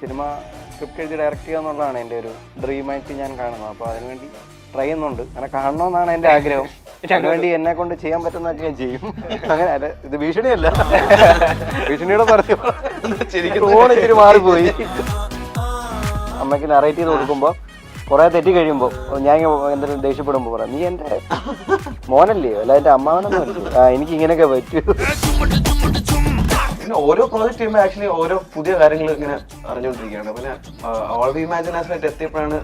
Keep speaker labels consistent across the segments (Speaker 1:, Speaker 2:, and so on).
Speaker 1: Cinema script എഴുതി direct ചെയ്യുക എന്നുള്ളതാണ് എൻ്റെ ഒരു ഡ്രീമായിട്ട് ഞാൻ കാണുന്നത്. അപ്പോൾ അതിനുവേണ്ടി ട്രൈ ചെയ്യുന്നുണ്ട്. അങ്ങനെ കാണണമെന്നാണ് എൻ്റെ ആഗ്രഹം. അതിനുവേണ്ടി എന്നെ കൊണ്ട് ചെയ്യാൻ പറ്റുന്നതൊക്കെ ഞാൻ ചെയ്യും. അങ്ങനെ അല്ല, ഇത് ഭീഷണിയല്ല, ഭീഷണിയുടെ പറഞ്ഞു ഇച്ചിരി മാറിപ്പോയി. അമ്മയ്ക്ക് നറേറ്റ് ചെയ്ത് കൊടുക്കുമ്പോൾ കുറെ തെറ്റി കഴിയുമ്പോൾ ഞാൻ എന്തെങ്കിലും ദേഷ്യപ്പെടുമ്പോൾ പറയാം, നീ എൻ്റെ മോനല്ലേ, അല്ല എൻ്റെ അമ്മാവനൊന്നും അല്ലേ, എനിക്ക് ഇങ്ങനെയൊക്കെ പറ്റൂ.
Speaker 2: പിന്നെ ഓരോ പ്രോജക്റ്റ് ചെയ്യുമ്പോൾ ആക്ച്വലി ഓരോ പുതിയ കാര്യങ്ങൾ ഇങ്ങനെ അറിഞ്ഞുകൊണ്ടിരിക്കുകയാണ്. പിന്നെ ഓൾ വി ഇമാജിനേഷനായിട്ട് എത്തിയപ്പോഴാണ്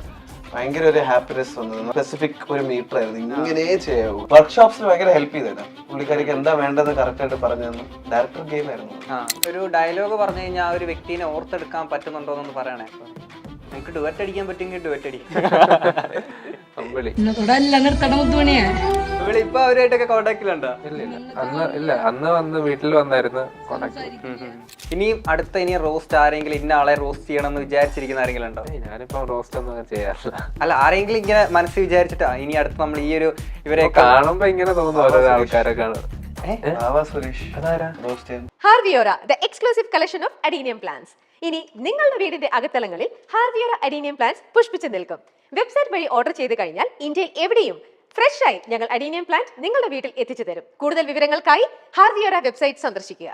Speaker 2: ഭയങ്കര ഒരു ഹാപ്പിനെസ് വന്നത്. സ്പെസിഫിക് ഒരു മീറ്റർ ആയിരുന്നു, ഇങ്ങനെ ചെയ്യാവൂ. വർക്ക്ഷോപ്സിൽ ഭയങ്കര ഹെൽപ്പ് ചെയ്തായിരുന്നു. പുള്ളിക്കാരിക്ക് എന്താ വേണ്ടതെന്ന് കറക്റ്റ് ആയിട്ട് പറഞ്ഞു തന്നു. ഡയറക്ടർ ഗെയിം ആയിരുന്നു.
Speaker 3: ഒരു ഡയലോഗ് പറഞ്ഞു കഴിഞ്ഞാൽ ആ ഒരു വ്യക്തിനെ ഓർത്തെടുക്കാൻ പറ്റുന്നുണ്ടോ എന്നൊന്ന് പറയണേ. നമുക്ക് ഡുവറ്റ് അടിക്കാൻ പറ്റുമെങ്കിൽ ഡുവറ്റ് അടിക്കും. ഇപ്പൊ അവരായിട്ടൊക്കെ കോണ്ടാക്റ്റിലുണ്ടോ?
Speaker 4: അന്ന് വന്ന് വീട്ടിൽ വന്നായിരുന്നു.
Speaker 3: ഇനിയും ഇനി റോസ്റ്റ് ആരെങ്കിലും ഇന്ന ആളെ റോസ്റ്റ് ചെയ്യണം എന്ന് വിചാരിച്ചിരിക്കുന്ന ആരെങ്കിലും ഉണ്ടോ?
Speaker 4: ഞാനിപ്പോ റോസ്റ്റ് ഒന്നും ചെയ്യാറില്ല.
Speaker 3: അല്ല, ആരെങ്കിലും ഇങ്ങനെ മനസ്സിൽ വിചാരിച്ചിട്ടാ ഇനി അടുത്ത് നമ്മൾ ഈ ഒരു ഇവരെ
Speaker 4: കാണുമ്പോ ഇങ്ങനെ തോന്നുന്നു ഓരോ ആൾക്കാരെ കാണും.
Speaker 5: ഹാർവിയോറ, the exclusive collection of adenium plants. ഇനി നിങ്ങളുടെ വീടിന്റെ അകത്തളങ്ങളിൽ ഹാർവിയോറ അഡീനിയം പ്ലാന്റ്സ് പുഷ്പിച്ചു നിൽക്കും. വെബ്സൈറ്റ് വഴി ഓർഡർ ചെയ്ത് കഴിഞ്ഞാൽ ഇന്ത്യയിൽ എവിടെയും ഫ്രഷ് ആയി ഞങ്ങൾ അഡീനിയം പ്ലാന്റ് നിങ്ങളുടെ വീട്ടിൽ എത്തിച്ചു തരും. കൂടുതൽ വിവരങ്ങൾക്കായി ഹാർവിയോറ വെബ്സൈറ്റ് സന്ദർശിക്കുക.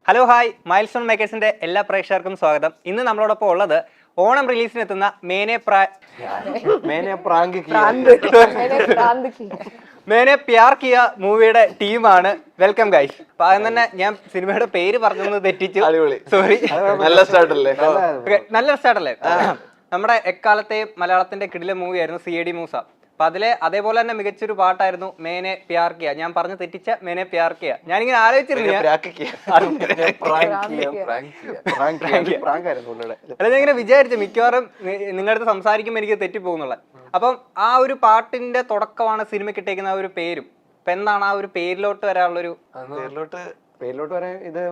Speaker 3: ഹലോ ഹായ്, മൈൽസ്റ്റോൺ മേക്കേഴ്സിന്റെ എല്ലാ പ്രേക്ഷകർക്കും സ്വാഗതം. ഇന്ന് നമ്മളോടൊപ്പം ഉള്ളത് ഓണം റിലീസിനെത്തുന്ന മേനെ പ്യാർ കിയ മൂവിയുടെ ടീമാണ്. Welcome guys. അപ്പൊ ആദ്യം തന്നെ ഞാൻ സിനിമയുടെ പേര് പറഞ്ഞത് തെറ്റിച്ചു, സോറി.
Speaker 2: നല്ല സ്റ്റാർട്ട് അല്ലേ?
Speaker 3: നല്ല സ്റ്റാർട്ട് അല്ലേ? നമ്മുടെ എക്കാലത്തെ മലയാളത്തിന്റെ കിടില മൂവി ആയിരുന്നു CID മൂസ. അപ്പൊ അതിലെ അതേപോലെ തന്നെ മികച്ചൊരു പാട്ടായിരുന്നു മേനെ പ്യാർ കിയ. ഞാൻ പറഞ്ഞു തെറ്റിച്ച മേനെ പ്യാർ കിയ. ഞാനിങ്ങനെ ആലോചിച്ചിരുന്നു, അല്ല ഞാൻ ഇങ്ങനെ വിചാരിച്ചു മിക്കവാറും നിങ്ങളുടെ അടുത്ത് സംസാരിക്കുമ്പോൾ എനിക്ക് തെറ്റിപ്പോകുന്നുള്ള. അപ്പം ആ ഒരു പാട്ടിന്റെ തുടക്കമാണ് സിനിമയ്ക്ക് ഇട്ടേക്കുന്ന ആ ഒരു പേരും. അപ്പൊ എന്താണ് ആ ഒരു പേരിലോട്ട് വരാനുള്ളൊരു
Speaker 1: പേരിലോട്ട് വരാൻ ഇത്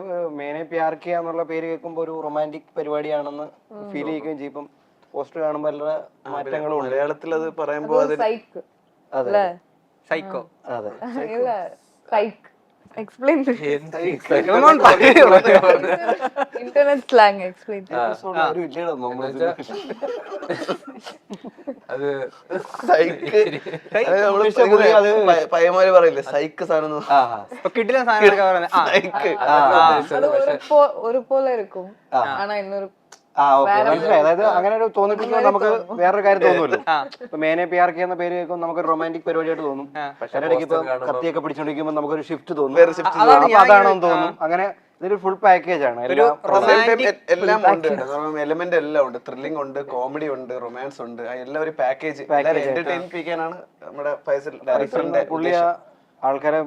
Speaker 1: മേനെ പ്യാർ കിയ എന്നുള്ള പേര് കേൾക്കുമ്പോൾ ഒരു റൊമാൻറ്റിക് പരിപാടിയാണെന്ന് ഫീൽ ചെയ്യുകയും ചെയ്യും. ഇപ്പം പോസ്റ്റർ കാണുമ്പോൾ എല്ലാ മാറ്റങ്ങളും ഉണ്ട്.
Speaker 2: മലയാളത്തിൽ അത് പറയുമ്പോ അത്
Speaker 3: സൈക്കോ.
Speaker 1: അതെ,
Speaker 6: Explain. Internet slang. Explain.
Speaker 4: അത്
Speaker 2: പയ്യന്മാര് പറയില്ലേ സൈക്ക് സാധനം.
Speaker 3: കിട്ടില്ല സാധനം.
Speaker 6: ഒരുപോലെ இருக்கும். ஆனா இன்னொரு
Speaker 1: മനസ്സിലായി. അതായത് അങ്ങനെ ഒരു തോന്നിപ്പിക്കുമ്പോൾ നമുക്ക് വേറൊരു കാര്യം തോന്നുമല്ലോ. ഇപ്പൊ മേനെ പ്യാർ കിയ എന്ന പേര് കേൾക്കുമ്പോൾ നമുക്കൊരു റൊമാൻറ്റിക് പരിപാടിയായിട്ട് തോന്നും. പക്ഷേ ഇടയ്ക്ക് ഇപ്പൊ കത്തിയൊക്കെ പിടിച്ചോണ്ടിരിക്കുമ്പോൾ നമുക്കൊരു ഷിഫ്റ്റ് തോന്നും. അതാണെന്ന് തോന്നും. അങ്ങനെ ഇതൊരു ഫുൾ പാക്കേജ് ആണ്.
Speaker 2: എല്ലാം ഉണ്ട്, എലമെന്റ് എല്ലാം ഉണ്ട്. ത്രില്ലിംഗ് ഉണ്ട്, കോമഡി ഉണ്ട്, റൊമാൻസ് ഉണ്ട്. എല്ലാം ഒരു പാക്കേജ് എന്റർടൈനിപ്പിക്കാനാണ് നമ്മുടെ ഫൈസൽ ഡയറക്ടറിന്റെ
Speaker 1: പുള്ളി ആൾക്കാരെ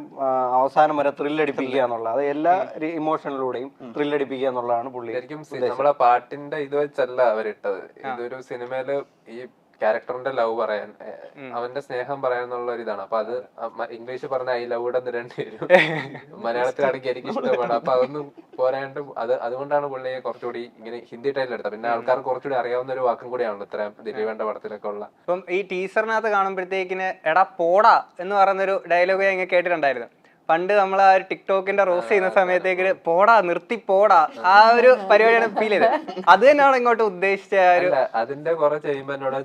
Speaker 1: അവസാനം വരെ ത്രില്ലടിപ്പിക്കുക എന്നുള്ളത്. അത് എല്ലാ ഇമോഷനിലൂടെയും ത്രില്ലടിപ്പിക്കുക എന്നുള്ളതാണ് പുള്ളി.
Speaker 4: ശരിക്കും നമ്മളെ പാട്ടിന്റെ ഇത് വെച്ചല്ല അവരിട്ടത്. ഇതൊരു സിനിമയില് ഈ ക്യാരക്ടറിന്റെ ലവ് പറയാൻ, അവന്റെ സ്നേഹം പറയാന്നുള്ള ഒരു ഇതാണ്. അപ്പൊ അത് ഇംഗ്ലീഷ് പറഞ്ഞ ഐ ലവ് ഇടന്ന് രണ്ടുപേരും മലയാളത്തിലാണെങ്കിൽ എനിക്ക് ഇഷ്ടപ്പെടാം. അപ്പൊ അതൊന്നും പോരാണ്ട് അതുകൊണ്ടാണ് പുള്ളിയെ കുറച്ചുകൂടി ഇങ്ങനെ ഹിന്ദി ടൈറ്റിൽ എടുത്തത്. പിന്നെ ആൾക്കാർക്ക് കുറച്ചുകൂടി അറിയാവുന്ന ഒരു വാക്കും കൂടിയാണല്ലോ ഇത്രയും ദിലീപേണ്ട പടത്തിലൊക്കെ ഉള്ള.
Speaker 3: ഇപ്പം ഈ ടീസറിനകത്ത് കാണുമ്പോഴത്തേക്കിന് എടാ പോടാ എന്ന് പറയുന്നൊരു ഡയലോഗ് ഞാൻ ഇങ്ങനെ കേട്ടിട്ടുണ്ടായിരുന്നു. പണ്ട് നമ്മൾ ആ ഒരു ടിക്ടോക്കിന്റെ റോസ്റ്റ് ചെയ്യുന്ന സമയത്തേക്ക് പോടാ നിർത്തി പോടാ ആ ഒരു പരിപാടിയാണ് ഫീൽ ചെയ്തത്. അത് തന്നെയാണ് ഇങ്ങോട്ട് ഉദ്ദേശിച്ച
Speaker 4: അതിന്റെ കുറെ ചെയ്യുമ്പോ എന്നോട്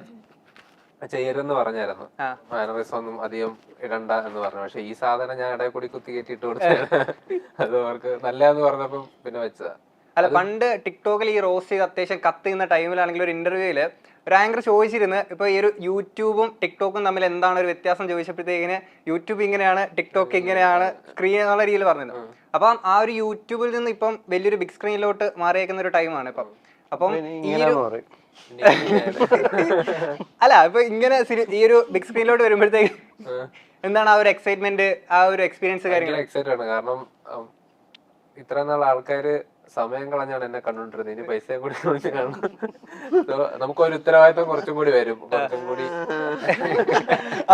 Speaker 4: ചെയ്യരുതെന്ന് പറഞ്ഞായിരുന്നു. മാനറിസം ഒന്നും അധികം ഇടണ്ട എന്ന് പറഞ്ഞു. പക്ഷെ ഈ സാധനം ഞാൻ ഇടയിൽ കൂടി കുത്തി കയറ്റിട്ട് കൊടുത്തു. അത് അവർക്ക് നല്ലതെന്ന് പറഞ്ഞപ്പം പിന്നെ വെച്ചതാ.
Speaker 3: അല്ല, പണ്ട് ടിക്ടോക്കിൽ ഈ റോസ്റ്റ് ചെയ്ത് അത്യാവശ്യം കത്തുന്ന ടൈമിലാണെങ്കിൽ ഒരു ഇന്റർവ്യൂവില് ഒരു ആങ്കർ ചോദിച്ചിരുന്നു, ഇപ്പൊ ഈ ഒരു യൂട്യൂബും ടിക്ടോക്കും തമ്മിൽ എന്താണ് ഒരു വ്യത്യാസം ചോദിച്ചപ്പോഴത്തേക്കിന് യൂട്യൂബ് ഇങ്ങനെയാണ്, ടിക്ടോക്ക് ഇങ്ങനെയാണ്, സ്ക്രീൻ എന്നുള്ള രീതിയിൽ പറഞ്ഞത്. അപ്പം ആ ഒരു യൂട്യൂബിൽ നിന്ന് ഇപ്പം വലിയൊരു ബിഗ് സ്ക്രീനിലോട്ട് മാറിയേക്കുന്ന ഒരു ടൈമാണ് ഇപ്പം. അപ്പം ഈ ഒരു അല്ല ഇപ്പൊ ഇങ്ങനെ ഈ ഒരു ബിഗ് സ്ക്രീനിലോട്ട് വരുമ്പോഴത്തേക്ക് എന്താണ് ആ ഒരു എക്സൈറ്റ്മെന്റ്, ആ ഒരു എക്സ്പീരിയൻസ് കാര്യങ്ങൾ?
Speaker 4: എക്സൈറ്റഡ് ആണ്. കാരണം ഇത്ര നാൾ ആൾക്കാര് സമയം കളഞ്ഞാണ് എന്നെ കണ്ടോണ്ടിരുന്നത്. ഇനി പൈസ കൂടി കാണണം. നമുക്കൊരു ഉത്തരവാദിത്വം കുറച്ചും കൂടി വരും. കുറച്ചും കൂടി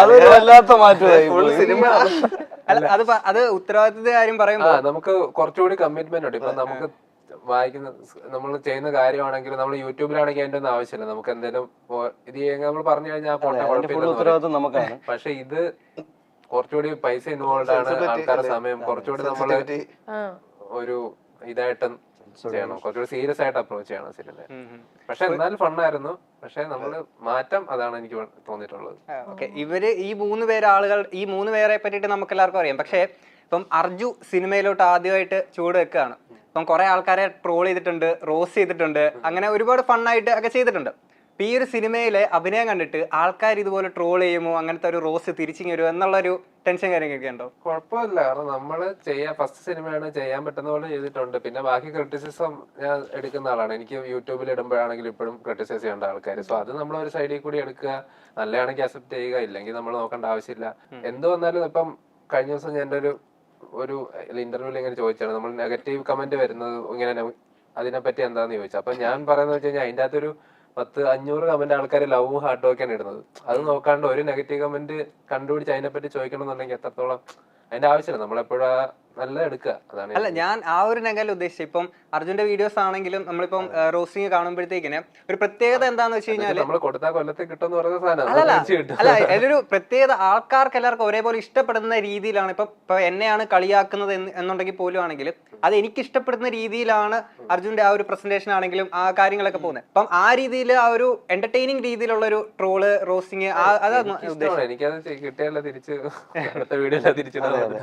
Speaker 1: അതൊരു വല്ലാത്ത മാറ്റമായി.
Speaker 3: അല്ല അത് ഉത്തരവാദിത്തത്തിന്റെ കാര്യം പറയുമ്പോ
Speaker 4: നമുക്ക് കുറച്ചുകൂടി കമ്മിറ്റ്മെന്റ് ഉണ്ട്. ഇപ്പൊ നമുക്ക് വായിക്കുന്ന നമ്മൾ ചെയ്യുന്ന കാര്യമാണെങ്കിലും നമ്മൾ യൂട്യൂബിലാണെങ്കിൽ അതിന്റെ ഒന്നും ആവശ്യമില്ല. നമുക്ക് എന്തെങ്കിലും ഇത് നമ്മൾ പറഞ്ഞു കഴിഞ്ഞാൽ പോട്ടെ കുഴപ്പമില്ല. പക്ഷെ ഇത് കുറച്ചുകൂടി പൈസ ഇൻവോൾവ് ആണ്. ആൾക്കാരുടെ സമയം കുറച്ചുകൂടി നമ്മള് ഒരു ഇതായിട്ട് ചെയ്യണം, കുറച്ചുകൂടി സീരിയസ് ആയിട്ട് അപ്രോച്ച് ചെയ്യണം സിനിമ. പക്ഷെ എന്നാലും ഫണ്ണായിരുന്നു. പക്ഷെ നമ്മള് മാറ്റം അതാണ് എനിക്ക് തോന്നിയിട്ടുള്ളത്.
Speaker 3: ഓക്കെ, ഇവര് ഈ മൂന്ന് പേരെ പറ്റിയിട്ട് നമുക്ക് എല്ലാവർക്കും അറിയാം. പക്ഷേ ഇപ്പം അർജു സിനിമയിലോട്ട് ആദ്യമായിട്ട് ചൂട് വെക്കുകയാണ്. ഇപ്പം കുറെ ആൾക്കാരെ ട്രോൾ ചെയ്തിട്ടുണ്ട്, റോസ്റ്റ് ചെയ്തിട്ടുണ്ട്, അങ്ങനെ ഒരുപാട് ഫണ്ണായിട്ട് ഒക്കെ ചെയ്തിട്ടുണ്ട്. ഇപ്പം ഈ ഒരു സിനിമയിലെ അഭിനയം കണ്ടിട്ട് ആൾക്കാർ ഇതുപോലെ ട്രോൾ ചെയ്യുമോ, അങ്ങനത്തെ ഒരു റോസ്റ്റ് തിരിച്ചു വരുമോ എന്നുള്ളൊരു ടെൻഷൻ കാര്യങ്ങളൊക്കെ ഉണ്ടോ?
Speaker 4: കുഴപ്പമില്ല, കാരണം നമ്മള് ഫസ്റ്റ് സിനിമയാണ്, ചെയ്യാൻ പറ്റുന്ന പോലെ ചെയ്തിട്ടുണ്ട്. പിന്നെ ബാക്കി ക്രിറ്റിസിസം ഞാൻ എടുക്കുന്ന ആളാണ്. എനിക്ക് യൂട്യൂബിൽ ഇടുമ്പോഴാണെങ്കിലും ഇപ്പോഴും ക്രിറ്റിസൈസ് ചെയ്യേണ്ട ആൾക്കാർ. സോ അത് നമ്മൾ ഒരു സൈഡിൽ കൂടി എടുക്കുക, നല്ലതാണെങ്കിൽ അക്സെപ്റ്റ് ചെയ്യുക, ഇല്ലെങ്കിൽ നമ്മൾ നോക്കേണ്ട ആവശ്യമില്ല. എന്ത് വന്നാലും ഇപ്പം കഴിഞ്ഞ ദിവസം ഞാൻ ഒരു ഇന്റർവ്യൂവിൽ ഇങ്ങനെ ചോദിച്ചാണ്, നമ്മൾ നെഗറ്റീവ് കമന്റ് വരുന്നത് ഇങ്ങനെ അതിനെപ്പറ്റി എന്താന്ന് ചോദിച്ചു. അപ്പൊ ഞാൻ പറയുന്നത് വെച്ച് കഴിഞ്ഞാൽ അതിന്റെ അകത്തൊരു 500 കമന്റ് ആൾക്കാർ ലവും ഹാർട്ടും ഒക്കെയാണ് ഇടുന്നത്. അത് നോക്കാണ്ട് ഒരു നെഗറ്റീവ് കമന്റ് കണ്ടുപിടിച്ച് അതിനെപ്പറ്റി ചോദിക്കണം എന്നുണ്ടെങ്കിൽ എത്രത്തോളം അതിന്റെ ആവശ്യമില്ല. നമ്മളെപ്പോഴും നല്ലത് എടുക്കുക, അതാണ്.
Speaker 3: അല്ല, ഞാൻ ആ ഒരു നെഗൽ ഉദ്ദേശിച്ചത് ഇപ്പം അർജുന്റെ വീഡിയോസ് ആണെങ്കിലും നമ്മളിപ്പം റോസ്റ്റിംഗ് കാണുമ്പോഴത്തേക്കിന് ഒരു പ്രത്യേകത എന്താന്ന് വെച്ച് കഴിഞ്ഞാൽ
Speaker 4: നമ്മൾ കൊടുത്താൽ കൊല്ലത്തിൽ കിട്ടുമെന്ന് പറയുന്ന സാധനം.
Speaker 3: അല്ല, അതിലൊരു പ്രത്യേകത ആൾക്കാർക്ക് എല്ലാവർക്കും ഒരേപോലെ ഇഷ്ടപ്പെടുന്ന രീതിയിലാണ്. ഇപ്പൊ എന്നെയാണ് കളിയാക്കുന്നത് എന്നുണ്ടെങ്കിൽ പോലും ആണെങ്കിലും അത് എനിക്ക് ഇഷ്ടപ്പെടുന്ന രീതിയിലാണ് അർജുന്റെ ആ ഒരു പ്രസന്റേഷൻ ആണെങ്കിലും ആ കാര്യങ്ങളൊക്കെ പോകുന്നത്. അപ്പം ആ രീതിയിൽ ആ ഒരു എന്റർടൈനിങ് രീതിയിലുള്ള ഒരു ട്രോള് റോസ്റ്റിംഗ് അതാണ് ഉദ്ദേശിച്ചത്.
Speaker 4: എനിക്കത് കിട്ടിയല്ല തിരിച്ച് അടുത്ത വീഡിയോ തിരിച്ചിടുന്നത്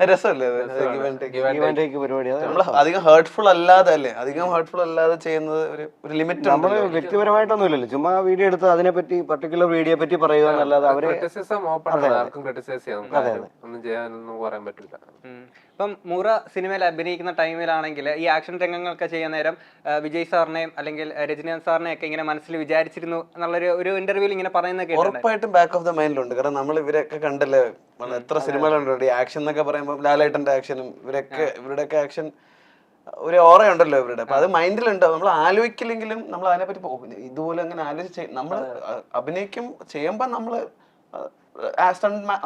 Speaker 2: രസമല്ലേ
Speaker 1: പരിപാടി.
Speaker 2: നമ്മൾ അധികം ഹേർട്ട്ഫുൾ അല്ലാതെ ചെയ്യുന്നത് ഒരു ലിമിറ്റ്.
Speaker 1: നമ്മള് വ്യക്തിപരമായിട്ടൊന്നും ഇല്ലല്ലോ, ചുമ്മാ വീഡിയോ എടുത്ത് അതിനെപ്പറ്റി പർട്ടിക്കുലർ വീഡിയോ പറ്റി പറയുക എന്നല്ലാതെ അവര്
Speaker 4: ക്രിറ്റിസിസം ഓപ്പൺ ആണ്, ആർക്കും ക്രിറ്റിസൈസ് ചെയ്യാം, ഒന്നും ചെയ്യാനൊന്നും പറയാൻ പറ്റില്ല.
Speaker 3: ഇപ്പം മുറ സിനിമയിൽ അഭിനയിക്കുന്ന ടൈമിലാണെങ്കിൽ ഈ ആക്ഷൻ രംഗങ്ങളൊക്കെ ചെയ്യാൻ നേരം വിജയ് സാറിനെയും അല്ലെങ്കിൽ രജനീകാന്ത് സാറിനെയും ഒക്കെ ഇങ്ങനെ മനസ്സിൽ വിചാരിച്ചിരുന്നു എന്നുള്ളൊരു ഇന്റർവ്യൂവിൽ ഇങ്ങനെ പറയുന്നത്
Speaker 2: ഉറപ്പായിട്ടും ബാക്ക് ഓഫ് ദ മൈൻഡിലുണ്ട്. കാരണം നമ്മൾ ഇവരൊക്കെ കണ്ടല്ലേ, എത്ര സിനിമകളുണ്ട്. ഈ ആക്ഷൻ എന്നൊക്കെ പറയുമ്പോൾ ലാലേട്ടന്റെ ആക്ഷനും ഇവരുടെയൊക്കെ ആക്ഷൻ ഒരു ഓറയുണ്ടല്ലോ ഇവരുടെ. അപ്പൊ അത് മൈൻഡിലുണ്ട്. നമ്മൾ ആലോചിക്കില്ലെങ്കിലും നമ്മൾ അതിനെപ്പറ്റി ഇതുപോലെ അങ്ങനെ ആലോചിച്ച് നമ്മൾ അഭിനയിക്കും ചെയ്യുമ്പോൾ നമ്മള്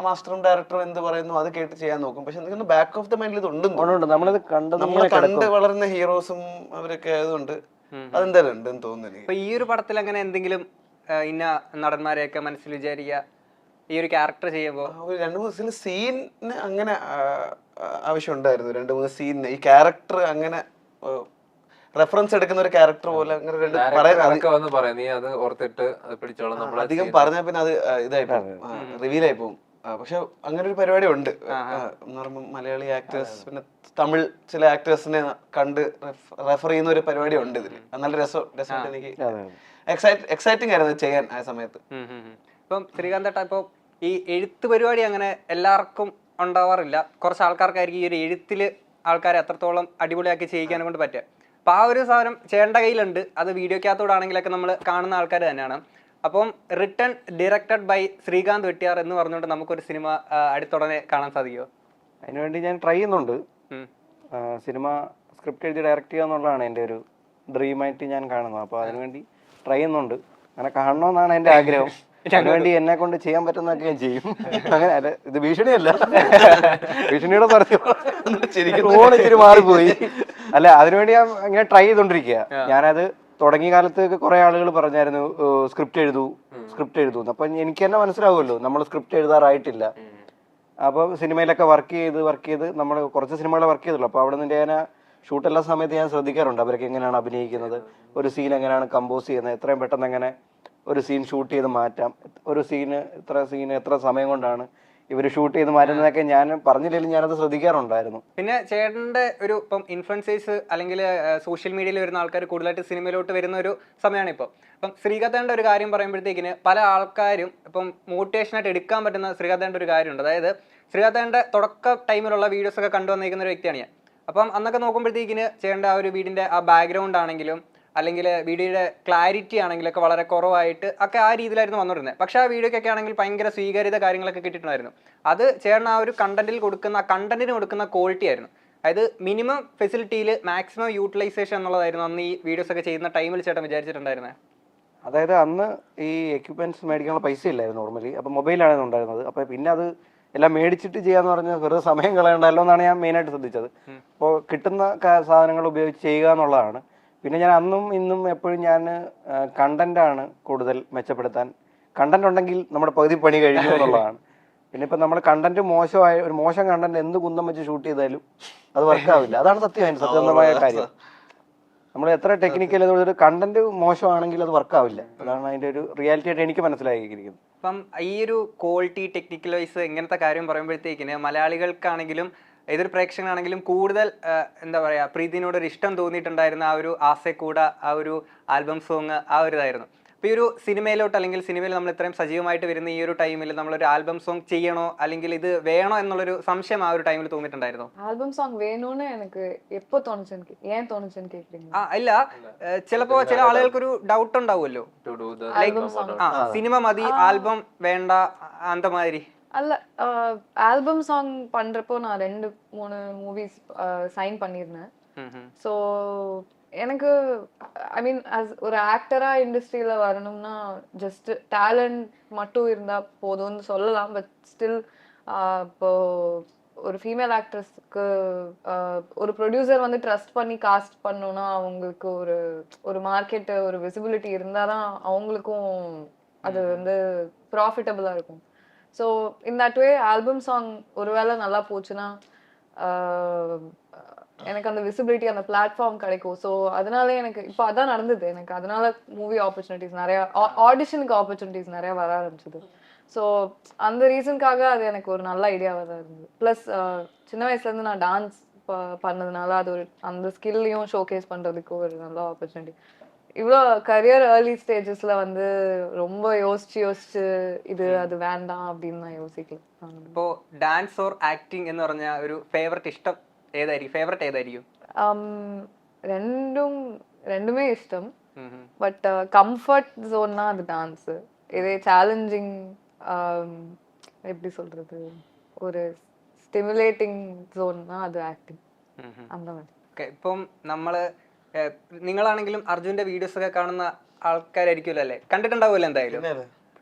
Speaker 2: മാസ്റ്ററും ഡയറക്ടറും എന്ത് പറയുന്നു അത് കേട്ട് ചെയ്യാൻ നോക്കും. പക്ഷെ എന്തെങ്കിലും ബാക്ക് ഓഫ് ദ മൈൻഡിൽ ഇത് ഉണ്ടെന്ന് നമ്മൾ കണ്ട് വളർന്ന ഹീറോസും അവരൊക്കെ ആയതുകൊണ്ട് അതെന്തായാലും ഉണ്ടെന്ന് തോന്നുന്നു.
Speaker 3: ഇപ്പൊ ഈ ഒരു പടത്തിൽ അങ്ങനെ എന്തെങ്കിലും ഇന്ന നടന്മാരെയൊക്കെ മനസ്സിൽ വിചാരിക്കുക ഈ ഒരു ക്യാരക്ടർ ചെയ്യുമ്പോൾ?
Speaker 2: ഒരു 2-3 സീന് അങ്ങനെ ആവശ്യം ഉണ്ടായിരുന്നു. 2-3 സീനിന് ഈ ക്യാരക്ടർ അങ്ങനെ റെഫറൻസ് എടുക്കുന്ന ഒരു ക്യാരക്ടർ പോലെ അങ്ങനെ അധികം പറഞ്ഞാൽ പിന്നെ അത് ഇതായി പോകും, റിവീൽ ആയി പോകും. പക്ഷെ അങ്ങനെ ഒരു പരിപാടി ഉണ്ട് എന്ന് പറയുമ്പോൾ മലയാളി ആക്ടേഴ്സ് പിന്നെ തമിഴ് ചില ആക്ടേഴ്സിനെ കണ്ട് റെഫർ ചെയ്യുന്ന ഒരു പരിപാടി ഉണ്ട് ഇതിൽ. നല്ല രസമായിട്ട് എനിക്ക് എക്സൈറ്റിംഗ് ആയിരുന്നു ചെയ്യാൻ ആ സമയത്ത്.
Speaker 3: ഇപ്പം ശ്രീകാന്തേട്ട, ഇപ്പോൾ ഈ എഴുത്ത് പരിപാടി അങ്ങനെ എല്ലാവർക്കും ഉണ്ടാവാറില്ല. കുറച്ച് ആൾക്കാർക്കായിരിക്കും ഈ ഒരു എഴുത്തില് ആൾക്കാരെ അത്രത്തോളം അടിപൊളിയാക്കി ചെയ്യിക്കാനെ കൊണ്ട് പറ്റുക. അപ്പം ആ ഒരു സാധനം ചേട്ടൻ്റെ കയ്യിലുണ്ട്. അത് വീഡിയോക്കകത്തോടാണെങ്കിലൊക്കെ നമ്മൾ കാണുന്ന ആൾക്കാർ തന്നെയാണ്. അപ്പം written directed by Sreekanth Vettiyar എന്ന് പറഞ്ഞുകൊണ്ട് നമുക്കൊരു സിനിമ അടുത്തുടനെ കാണാൻ സാധിക്കുമോ?
Speaker 1: അതിനുവേണ്ടി ഞാൻ ട്രൈ ചെയ്യുന്നുണ്ട്. സിനിമ സ്ക്രിപ്റ്റ് എഴുതി ഡയറക്റ്റ് ചെയ്യുക എന്നുള്ളതാണ് എൻ്റെ ഒരു ഡ്രീമായിട്ട് ഞാൻ കാണുന്നത്. അപ്പോൾ അതിനുവേണ്ടി ട്രൈ ചെയ്യുന്നുണ്ട്. അങ്ങനെ കാണണമെന്നാണ് എൻ്റെ ആഗ്രഹം. അതിനുവേണ്ടി എന്നെ കൊണ്ട് ചെയ്യാൻ പറ്റുന്നതൊക്കെ ഞാൻ ചെയ്യും. അങ്ങനെ അല്ല, ഇത് ഭീഷണിയല്ല, ഭീഷണിയുടെ പറഞ്ഞു ഇച്ചിരി മാറിപ്പോയി. അല്ല, അതിനുവേണ്ടി ഞാൻ ഇങ്ങനെ ട്രൈ ചെയ്തോണ്ടിരിക്കുക. ഞാനത് തുടങ്ങിയ കാലത്ത് കുറെ ആളുകൾ പറഞ്ഞായിരുന്നു സ്ക്രിപ്റ്റ് എഴുതൂ. അപ്പൊ എനിക്ക് തന്നെ മനസ്സിലാവുമല്ലോ നമ്മൾ സ്ക്രിപ്റ്റ് എഴുതാറായിട്ടില്ല. അപ്പൊ സിനിമയിലൊക്കെ വർക്ക് ചെയ്ത് നമ്മൾ കുറച്ച് സിനിമകളെ വർക്ക് ചെയ്തുള്ളൂ. അപ്പൊ അവിടെ നിന്ന് ഞാൻ ഷൂട്ടെല്ലാ സമയത്ത് ഞാൻ ശ്രദ്ധിക്കാറുണ്ട് അവരൊക്കെ എങ്ങനെയാണ് അഭിനയിക്കുന്നത്, ഒരു സീൻ എങ്ങനെയാണ് കമ്പോസ് ചെയ്യുന്നത്, എത്രയും പെട്ടെന്ന് എങ്ങനെ ഒരു സീൻ ഷൂട്ട് ചെയ്ത് മാറ്റാം, ഒരു സീന് എത്ര സമയം കൊണ്ടാണ് ഇവർ ഷൂട്ട് ചെയ്ത് മാറ്റുന്നതൊക്കെ ഞാൻ പറഞ്ഞില്ലെങ്കിലും ഞാനത് ശ്രദ്ധിക്കാറുണ്ടായിരുന്നു.
Speaker 3: പിന്നെ ചേട്ടൻ്റെ ഒരു ഇപ്പം ഇൻഫ്ലുവൻസേഴ്സ് അല്ലെങ്കിൽ സോഷ്യൽ മീഡിയയിൽ വരുന്ന ആൾക്കാർ കൂടുതലായിട്ട് സിനിമയിലോട്ട് വരുന്ന ഒരു സമയമാണ് ഇപ്പോൾ. ഇപ്പം ശ്രീകാന്തേൻ്റെ ഒരു കാര്യം പറയുമ്പോഴത്തേക്കിന് പല ആൾക്കാരും ഇപ്പം മോട്ടിവേഷനായിട്ട് എടുക്കാൻ പറ്റുന്ന ശ്രീകാന്തേൻ്റെ ഒരു കാര്യമുണ്ട്. അതായത് ശ്രീകാന്തേൻ്റെ തുടക്ക ടൈമിലുള്ള വീഡിയോസൊക്കെ കണ്ടുവന്നിരിക്കുന്ന ഒരു വ്യക്തിയാണ് ഞാൻ. അപ്പം അന്നൊക്കെ നോക്കുമ്പോഴത്തേക്കിന് ചേട്ടൻ്റെ ആ ഒരു വീടിൻ്റെ ആ ബാക്ക്ഗ്രൗണ്ട് ആണെങ്കിലും അല്ലെങ്കിൽ വീഡിയോയുടെ ക്ലാരിറ്റി ആണെങ്കിലൊക്കെ വളരെ കുറവായിട്ട് ഒക്കെ ആ രീതിയിലായിരുന്നു വന്നിരുന്നത്. പക്ഷേ ആ വീഡിയോക്കൊക്കെ ആണെങ്കിൽ ഭയങ്കര സ്വീകാര്യത കാര്യങ്ങളൊക്കെ കിട്ടിയിട്ടുണ്ടായിരുന്നു. അത് ചേട്ടൻ ആ ഒരു കണ്ടന്റിന് കൊടുക്കുന്ന ക്വാളിറ്റി ആയിരുന്നു. അതായത് മിനിമം ഫെസിലിറ്റിയിൽ മാക്സിമം യൂട്ടിലൈസേഷൻ എന്നുള്ളതായിരുന്നു അന്ന് ഈ വീഡിയോസ് ഒക്കെ ചെയ്യുന്ന ടൈമിൽ ചേട്ടൻ വിചാരിച്ചിട്ടുണ്ടായിരുന്നത്.
Speaker 1: അതായത് അന്ന് ഈ എക്യുപ്മെന്റ്സ് മേടിക്കാനുള്ള പൈസ ഇല്ലായിരുന്നു നോർമലി. അപ്പം മൊബൈലാണ് ഉണ്ടായിരുന്നത്. അപ്പം പിന്നെ അത് എല്ലാം മേടിച്ചിട്ട് ചെയ്യാന്ന് പറഞ്ഞാൽ വെറുതെ സമയം കളയണ്ടല്ലോ എന്നാണ് ഞാൻ മെയിനായിട്ട് ശ്രദ്ധിച്ചത്. അപ്പോൾ കിട്ടുന്ന സാധനങ്ങൾ ഉപയോഗിച്ച് ചെയ്യുക എന്നുള്ളതാണ്. പിന്നെ ഞാൻ അന്നും ഇന്നും എപ്പോഴും ഞാൻ കണ്ടന്റാണ് കൂടുതൽ മെച്ചപ്പെടുത്താൻ. കണ്ടന്റ് ഉണ്ടെങ്കിൽ നമ്മുടെ പകുതി പണി കഴിഞ്ഞു എന്നുള്ളതാണ്. പിന്നെ ഇപ്പം നമ്മൾ കണ്ടന്റ് മോശമായ ഒരു മോശം കണ്ടന്റ് എന്ത് കുന്തം വെച്ച് ഷൂട്ട് ചെയ്താലും അത് വർക്കാവില്ല. അതാണ് സത്യസന്ധമായ കാര്യം. നമ്മൾ എത്ര ടെക്നിക്കൽ ഒരു കണ്ടന്റ് മോശമാണെങ്കിൽ അത് വർക്കാവില്ല. അതാണ് അതിന്റെ ഒരു റിയാലിറ്റി ആയിട്ട് എനിക്ക് മനസ്സിലാക്കിയിരിക്കുന്നത്.
Speaker 3: അപ്പം ഈ ഒരു ക്വാളിറ്റി ടെക്നിക്കൽ വൈസ് ഇങ്ങനത്തെ കാര്യം പറയുമ്പോഴത്തേക്കിന് മലയാളികൾക്കാണെങ്കിലും ഏതൊരു പ്രേക്ഷകനാണെങ്കിലും കൂടുതൽ എന്താ പറയാ പ്രീതിനോട് ഒരു ഇഷ്ടം തോന്നിയിട്ടുണ്ടായിരുന്ന ആ ഒരു ആസെക്കൂട, ആ ഒരു ആൽബം സോങ്, ആ ഒരു ഇതായിരുന്നു. അപ്പോൾ ഈ ഒരു സിനിമയിലോട്ട് അല്ലെങ്കിൽ സിനിമയിൽ നമ്മൾ ഇത്രയും സജീവമായിട്ട് വരുന്ന ഈ ഒരു ടൈമിൽ നമ്മളൊരു ആൽബം സോങ് ചെയ്യണോ അല്ലെങ്കിൽ ഇത് വേണോ എന്നുള്ളൊരു സംശയം ആ ഒരു ടൈമിൽ തോന്നിയിട്ടുണ്ടായിരുന്നോ?
Speaker 6: ஆல்பம் சாங் வேணும்னு எனக்கு எப்போ தோணுச்சுன்னு ஏன் தோணுச்சுன்னு கேக்குறீங்க?
Speaker 3: ഇല്ല, ചിലപ്പോ ചില ആളുകൾക്കൊരു ഡൗട്ട് ഉണ്ടാവുമല്ലോ, സിനിമ മതി ആൽബം വേണ്ട അന്ത മാതിരി.
Speaker 6: அல்ல, ஆல்பம் சாங் பண்றப்போ நான் 2-3 மூவிஸ் சைன் பண்ணியிருந்தேன். ஸோ எனக்கு ஐ மீன் ஒரு ஆக்டரா இண்டஸ்ட்ரியில வரணும்னா ஜஸ்ட் டேலண்ட் மட்டும் இருந்தா போதும்னு சொல்லலாம். பட் ஸ்டில் இப்போ ஒரு ஃபீமேல் ஆக்ட்ரஸ்க்கு ஒரு ப்ரொடியூசர் வந்து ட்ரஸ்ட் பண்ணி காஸ்ட் பண்ணோம்னா அவங்களுக்கு ஒரு மார்க்கெட், ஒரு விசிபிலிட்டி இருந்தாதான் அவங்களுக்கும் அது வந்து ப்ராஃபிட்டபிளா இருக்கும். So in that way album song ஒருவேளை நல்லா போச்சுன்னா எனக்கு அந்த விசிபிலிட்டி, அந்த பிளாட்ஃபார்ம் கிடைக்கும். ஸோ அதனால எனக்கு இப்போ அதான் நடந்தது. எனக்கு அதனால மூவி ஆப்பர்ச்சுனிட்டிஸ் நிறையா, ஆடிஷனுக்கு ஆப்பர்ச்சுனிட்டிஸ் நிறையா வர ஆரம்பிச்சது. ஸோ அந்த ரீசனுக்காக அது எனக்கு ஒரு நல்ல ஐடியாவாக தான் இருந்தது. ப்ளஸ் சின்ன வயசுலேருந்து நான் டான்ஸ் பண்ணதுனால அது ஒரு அந்த ஸ்கில்லையும் ஷோகேஸ் பண்ணுறதுக்கு ஒரு நல்ல ஆப்பர்ச்சுனிட்டி. இவ்வளோ கரியர் ஏர்லி ஸ்டேஜஸ்ல வந்து ரொம்ப யோசிச்சு இது அது வேண்டாம் அப்படின்னு நான் யோசிக்கல.
Speaker 3: ഇപ്പോ ഡാൻസ് ഓർ ആക്ടിങ് എന്ന് പറഞ്ഞ ഒരു ഫേവറേറ്റ് ഇഷ്ടം ഏതായിരിക്കും?
Speaker 6: ரெண்டுமே இஷ்டம். பட் கம்ஃபர்ட் ஜோன்னா அது டான்ஸ். இதே சேலஞ்சிங், எப்படி சொல்றது, ஒரு ஸ்டிமுலேட்டிங் ஜோன்னா அது ஆக்டிங். அந்த மாதிரி.
Speaker 3: ഇപ്പം നമ്മള് നിങ്ങളാണെങ്കിലും അർജുന്റെ വീഡിയോസ് ഒക്കെ കാണുന്ന ആൾക്കാരായിരിക്കുമല്ലോ അല്ലേ, കണ്ടിട്ടുണ്ടാവുമല്ലോ എന്തായാലും.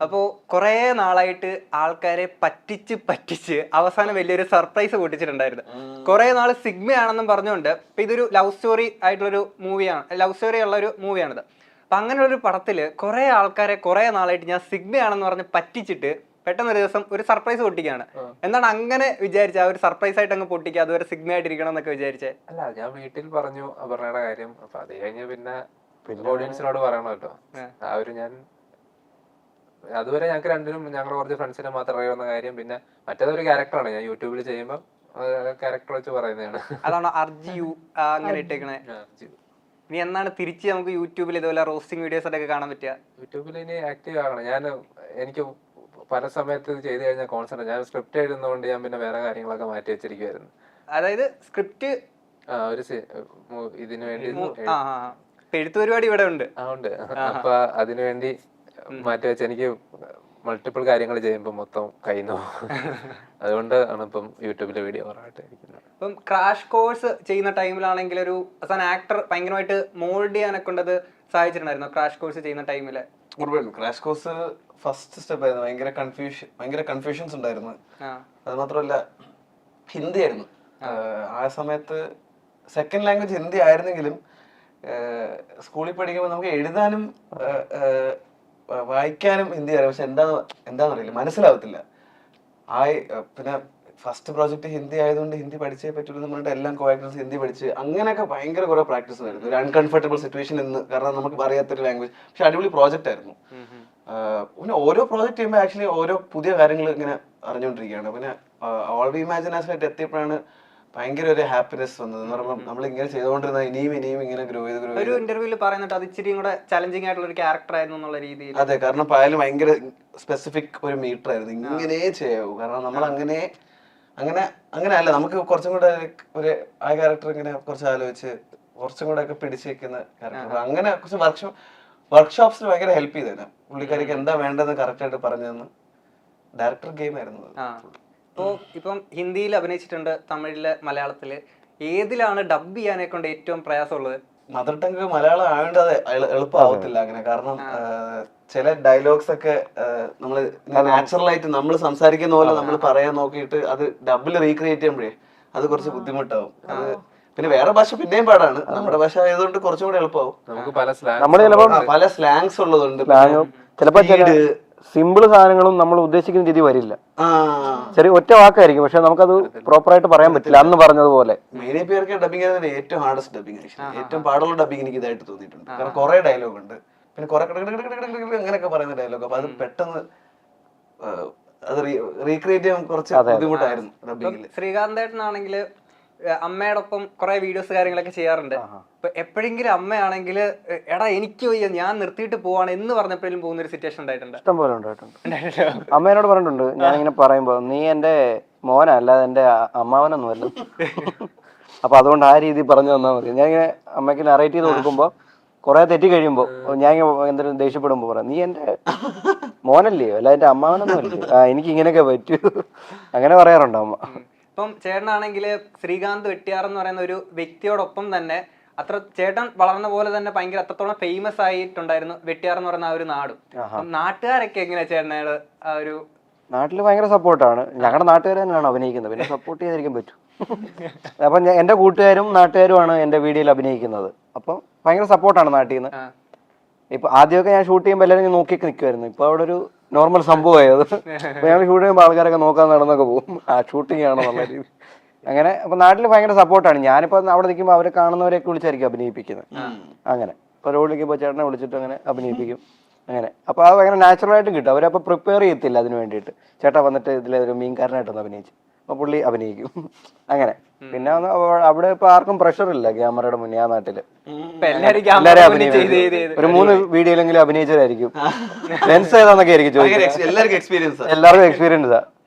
Speaker 3: അപ്പോൾ കുറേ നാളായിട്ട് ആൾക്കാരെ പറ്റിച്ച് അവസാനം വലിയൊരു സർപ്രൈസ് പൊട്ടിച്ചിട്ടുണ്ടായിരുന്നു. കുറേ നാൾ സിഗ്മയാണെന്നും പറഞ്ഞുകൊണ്ട്. ഇപ്പം ഇതൊരു ലവ് സ്റ്റോറി ആയിട്ടുള്ളൊരു മൂവിയാണ്, ലവ് സ്റ്റോറി ഉള്ള ഒരു മൂവിയാണിത്. അപ്പം അങ്ങനെയുള്ളൊരു പടത്തിൽ കുറേ ആൾക്കാരെ കുറേ നാളായിട്ട് ഞാൻ സിഗ്മയാണെന്ന് പറഞ്ഞ് പറ്റിച്ചിട്ട് പെട്ടെന്നൊരു ദിവസം ഒരു സർപ്രൈസ് പൊട്ടിക്കുകയാണ്. എന്താണ് അങ്ങനെ വിചാരിച്ച ആ ഒരു സർപ്രൈസ് ആയിട്ട് അങ്ങ് പൊട്ടിക്കുക, അതുവരെ സിഗ്മ ആയിട്ടിരിക്കണം എന്നൊക്കെ വിചാരിച്ചേ?
Speaker 4: അല്ല, ഞാൻ വീട്ടിൽ പറഞ്ഞു അപർണയുടെ കാര്യം. അപ്പൊ അത് കഴിഞ്ഞ് പിന്നെ ഓഡിയൻസിനോട് പറയണമല്ലോ. ആ ഒരു ഞാൻ അതുവരെ ഞങ്ങൾക്ക് രണ്ടിനും ഞങ്ങളുടെ കുറച്ച് ഫ്രണ്ട്സിനെ മാത്രം അറിയാവുന്ന കാര്യം. പിന്നെ മറ്റേതൊരു ക്യാരക്ടറാണ് ഞാൻ യൂട്യൂബിൽ ചെയ്യുമ്പോൾ ക്യാരക്ടർ വെച്ച് പറയുന്നതാണ്.
Speaker 3: അതാണോ അർജിയു അങ്ങനെ ഇട്ടേക്കണേ? ഇനി എന്നാണ് തിരിച്ച് നമുക്ക് യൂട്യൂബിൽ ഇതുപോലെ റോസ്റ്റിംഗ് വീഡിയോസ് ഒക്കെ കാണാൻ പറ്റുക?
Speaker 4: യൂട്യൂബിൽ ഇനി ആക്റ്റീവ് ആകണം. എനിക്ക് പല സമയത്ത് ഇത് ചെയ്ത് കഴിഞ്ഞാൽ കോൺസെൻട്രേറ്റ്, ഞാൻ സ്ക്രിപ്റ്റ് എഴുതുന്നതുകൊണ്ട് ഞാൻ പിന്നെ വേറെ കാര്യങ്ങളൊക്കെ മാറ്റി വെച്ചിരിക്കുവായിരുന്നു.
Speaker 3: അതായത് സ്ക്രിപ്റ്റ്
Speaker 4: ഒരു ഇതിനു വേണ്ടി
Speaker 3: എഴുത്ത് പരിപാടി ഇവിടെ ഉണ്ട്.
Speaker 4: ഉണ്ട്. അപ്പൊ അതിനുവേണ്ടി മാറ്റി വെച്ച് എനിക്ക് മൾട്ടിപ്പിൾ കാര്യങ്ങൾ ചെയ്യുമ്പോൾ മൊത്തം കയ്യുന്നു. അതുകൊണ്ട് ആണ് ഇപ്പം യൂട്യൂബിലെ വീഡിയോ കുറവായിട്ട് ഇരിക്കുന്നത്.
Speaker 3: ഇപ്പം ക്രാഷ് കോഴ്സ് ചെയ്യുന്ന ടൈമിലാണെങ്കിൽ ഒരു ആക്ടർ ഭയങ്കരമായിട്ട് മോൾഡ് ചെയ്യാനൊക്കെ ഉണ്ടത് സഹായിച്ചിട്ടുണ്ടായിരുന്നു ക്രാഷ് കോഴ്സ് ചെയ്യുന്ന ടൈമില്?
Speaker 2: ക്രാഷ് കോഴ്സ് ഫസ്റ്റ് സ്റ്റെപ്പ് ആയിരുന്നു. ഭയങ്കര കൺഫ്യൂഷൻസ് ഉണ്ടായിരുന്നു. അത് മാത്രമല്ല ഹിന്ദി ആയിരുന്നു ആ സമയത്ത്. സെക്കൻഡ് ലാംഗ്വേജ് ഹിന്ദി ആയിരുന്നെങ്കിലും സ്കൂളിൽ പഠിക്കുമ്പോൾ നമുക്ക് എഴുതാനും വായിക്കാനും ഹിന്ദി അറിയാം. പക്ഷെ എന്താണെന്നറിയില്ല, മനസ്സിലാവത്തില്ല. പിന്നെ ഫസ്റ്റ് പ്രോജക്റ്റ് ഹിന്ദി ആയതുകൊണ്ട് ഹിന്ദി പഠിച്ചേ പറ്റുള്ളൂ എന്ന് പറഞ്ഞിട്ട് എല്ലാം കോആക്ടേഴ്സ് ഹിന്ദി പഠിച്ച് അങ്ങനെയൊക്കെ ഭയങ്കര കുറെ പ്രാക്ടീസ് ആയിരുന്നു. ഒരു അൺകംഫർട്ടബിൾ സിറ്റുവേഷൻ എന്ന്, കാരണം നമുക്ക് അറിയാത്തൊരു ലാംഗ്വേജ്. പക്ഷെ അടിപൊളി പ്രോജക്റ്റ് ആയിരുന്നു. പിന്നെ ഓരോ പ്രോജക്റ്റ് ചെയ്യുമ്പോൾ ആക്ച്വലി ഓരോ പുതിയ കാര്യങ്ങൾ ഇങ്ങനെ അറിഞ്ഞുകൊണ്ടിരിക്കുകയാണ്. പിന്നെ ഓൾ വി ഇമാജിൻ ആയിട്ട് എത്തിയപ്പോഴാണ് ഭയങ്കര ഒരു ഹാപ്പിനെസ് വന്നത്. എന്ന് പറയുമ്പോൾ നമ്മൾ ഇങ്ങനെ ചെയ്തുകൊണ്ടിരുന്ന ഇനിയും ഇങ്ങനെ ഗ്രോ ചെയ്ത്
Speaker 3: ഒരു ഇന്റർവ്യൂവിൽ പറയുന്നുണ്ട് അത് ഇച്ചിരി കൂടെ ചലഞ്ചിങ് ആയിട്ടുള്ള ഒരു ക്യാരക്ടർ ആയിരുന്നു എന്നുള്ള രീതിയിൽ.
Speaker 2: അതെ, കാരണം പായൽ ഭയങ്കര സ്പെസിഫിക് ഒരു മീറ്റർ ആയിരുന്നു. ഇങ്ങനെ ചെയ്യാവൂ, കാരണം നമ്മൾ അങ്ങനെ അല്ല, നമുക്ക് കുറച്ചും കൂടെ ഒരു ആ ക്യാരക്ടർ ഇങ്ങനെ കുറച്ച് ആലോചിച്ച് കുറച്ചും കൂടെ ഒക്കെ പിടിച്ചു വെക്കുന്ന ക്യാരക്ടർ. അങ്ങനെ കുറച്ച് വർക്ക്ഷോപ്സിൽ ഭയങ്കര ഹെൽപ്പ് ചെയ്തേനെ. പുള്ളിക്കാരിക്ക് എന്താ വേണ്ടതെന്ന് കറക്റ്റ് ആയിട്ട് പറഞ്ഞു തന്നു. ഡയറക്ടർ ഗെയിം ആയിരുന്നു.
Speaker 3: ഇപ്പം ഹിന്ദിയിൽ അഭിനയിച്ചിട്ടുണ്ട്, തമിഴില്, മലയാളത്തില്. ഏതിലാണ് ഡബ് ചെയ്യാനെ കൊണ്ട് ഏറ്റവും പ്രയാസമുള്ളത്?
Speaker 2: മദർ ടങ് മലയാളം ആയതുകൊണ്ട് അത് എളുപ്പമാവത്തില്ല അങ്ങനെ. കാരണം ചില ഡയലോഗ്സ് ഒക്കെ നമ്മള് നാച്ചുറൽ ആയിട്ട് നമ്മൾ സംസാരിക്കുന്ന പോലെ നമ്മൾ പറയാൻ നോക്കിയിട്ട് അത് ഡബിൾ റീക്രിയേറ്റ് ചെയ്യുമ്പോഴേ അത് കുറച്ച് ബുദ്ധിമുട്ടാവും. അത് പിന്നെ വേറെ ഭാഷ പിന്നെയും പാടാണ്. നമ്മുടെ ഭാഷ ആയതുകൊണ്ട് കുറച്ചും കൂടെ എളുപ്പമാവും.
Speaker 4: നമുക്ക് പല
Speaker 2: പല സ്ലാങ്സ് ഉള്ളതുണ്ട്.
Speaker 1: സിമ്പിൾ സാധനങ്ങളും നമ്മൾ ഉദ്ദേശിക്കുന്ന രീതി വരില്ല.
Speaker 2: ആ
Speaker 1: ചെറിയ ഒറ്റ വാക്കായിരിക്കും, പക്ഷെ നമുക്കത് പ്രോപ്പറായിട്ട് പറയാൻ പറ്റില്ല. അന്ന് പറഞ്ഞതുപോലെ
Speaker 2: മെയിനെ പേർക്ക് ഡബിങ് ആയിരുന്നു ഏറ്റവും ഹാർഡസ്റ്റ് ഡബിങ്. ഏറ്റവും പാടുള്ള ഡബിങ് എനിക്ക് ഇതായിട്ട് തോന്നിയിട്ടുണ്ട്. കാരണം കുറെ ഡയലോഗ് ഉണ്ട്, പിന്നെ കുറെ അങ്ങനെയൊക്കെ പറയുന്ന ഡയലോഗ്. അപ്പൊ അത് പെട്ടെന്ന് അത് റീക്രിയേറ്റ് ചെയ്യാൻ കുറച്ച് ബുദ്ധിമുട്ടായിരുന്നു ഡബിങ്ങിൽ.
Speaker 3: ശ്രീകാന്തേട്ടനാണെങ്കിൽ അമ്മയോടൊപ്പം കുറെ വീഡിയോസ് കാര്യങ്ങളൊക്കെ ചെയ്യാറുണ്ട്. അപ്പൊ എപ്പോഴെങ്കിലും അമ്മയാണെങ്കിൽ എടാ എനിക്ക് വയ്യ ഞാൻ നിർത്തിയിട്ട് പോവാണ് എന്ന് പറഞ്ഞപ്പോഴും പോകുന്ന ഒരു സിറ്റുവേഷൻ ഉണ്ടായിട്ടുണ്ട്?
Speaker 1: ഇഷ്ടം പോലെ ഉണ്ടായിട്ടുണ്ട്. അമ്മേനോട് പറഞ്ഞിട്ടുണ്ട്, ഞാനിങ്ങനെ പറയുമ്പോ നീ എന്റെ മോനാ അല്ലാതെ എന്റെ അമ്മാവനൊന്നും അല്ല, അപ്പൊ അതുകൊണ്ട് ആ രീതി പറഞ്ഞു തന്നാൽ മതി. ഞാൻ ഇങ്ങനെ അമ്മയ്ക്ക് നറേറ്റ് ചെയ്ത് കൊടുക്കുമ്പോ കുറെ തെറ്റി കഴിയുമ്പോ ഞാൻ എന്തെങ്കിലും ദേഷ്യപ്പെടുമ്പോ പറയാം, നീ എന്റെ മോനല്ലയോ അല്ല എന്റെ അമ്മാവനൊന്നും അല്ലയോ, എനിക്ക് ഇങ്ങനെയൊക്കെ പറ്റൂ, അങ്ങനെ പറയാറുണ്ട് അമ്മ.
Speaker 3: ഇപ്പം ചേട്ടനാണെങ്കിൽ ശ്രീകാന്ത് വെട്ടിയാർ എന്ന് പറയുന്ന ഒരു വ്യക്തിയോടൊപ്പം തന്നെ അത്ര ചേട്ടൻ വളർന്ന പോലെ തന്നെ ഭയങ്കര അത്രത്തോളം ഫേമസ് ആയിട്ടുണ്ടായിരുന്നു വെട്ടിയാർ എന്ന് പറയുന്ന ആ ഒരു നാടും. നാട്ടുകാരൊക്കെ എങ്ങനെയാ ചേട്ടനോട് ആ ഒരു?
Speaker 1: നാട്ടില് ഭയങ്കര സപ്പോർട്ടാണ്. ഞങ്ങളുടെ നാട്ടുകാർ തന്നെയാണ് അഭിനയിക്കുന്നത്, പിന്നെ സപ്പോർട്ട് ചെയ്തിരിക്കാൻ പറ്റും. അപ്പം എന്റെ കൂട്ടുകാരും നാട്ടുകാരുമാണ് എന്റെ വീഡിയോയിൽ അഭിനയിക്കുന്നത്. അപ്പം ഭയങ്കര സപ്പോർട്ടാണ് നാട്ടിൽ നിന്ന്. ഇപ്പൊ ആദ്യമൊക്കെ ഞാൻ ഷൂട്ട് ചെയ്യുമ്പോൾ എല്ലാവരും നോക്കി നിൽക്കുമായിരുന്നു. ഇപ്പൊ അവിടെ ഒരു നോർമൽ സംഭവമായത്. അപ്പൊ ഞങ്ങൾ ഷൂട്ട് ചെയ്യുമ്പോൾ ആൾക്കാരൊക്കെ നോക്കാൻ നടന്നൊക്കെ പോകും, ആ ഷൂട്ടിംഗ് ആണോ എന്നുള്ള രീതി. അങ്ങനെ അപ്പൊ നാട്ടിൽ ഭയങ്കര സപ്പോർട്ടാണ്. ഞാനിപ്പോ അവിടെ നിൽക്കുമ്പോൾ അവരെ കാണുന്നവരെയൊക്കെ വിളിച്ചായിരിക്കും അഭിനയിപ്പിക്കുന്നത്. അങ്ങനെ ഇപ്പൊ റോഡ് വിളിക്കുമ്പോൾ ചേട്ടനെ വിളിച്ചിട്ട് അങ്ങനെ അഭിനയിപ്പിക്കും. അങ്ങനെ അപ്പൊ അത് ഭയങ്കര നാച്ചുറലായിട്ടും കിട്ടും. അവരപ്പോൾ പ്രിപ്പയർ ചെയ്യത്തില്ല അതിന് വേണ്ടിയിട്ട്. ചേട്ടാ വന്നിട്ട് ഇതിലൊരു മീൻകാരനായിട്ടൊന്ന് അഭിനയിച്ചു, അപ്പൊ പുള്ളി അഭിനയിക്കും. അങ്ങനെ പിന്നെ അവിടെ ഇപ്പൊ ആർക്കും പ്രഷർ ഇല്ല ക്യാമറയുടെ മുന്നേ. ആ നാട്ടില് എല്ലാരും അഭിനയിക്കും. ഒരു 3 വീഡിയോയിലെങ്കിലും അഭിനയിച്ചതായിരിക്കും. ലെൻസ് ഏതാന്നൊക്കെ ആയിരിക്കും ചോദിക്കുന്നത്.
Speaker 2: എല്ലാവർക്കും
Speaker 1: എക്സ്പീരിയൻസാ.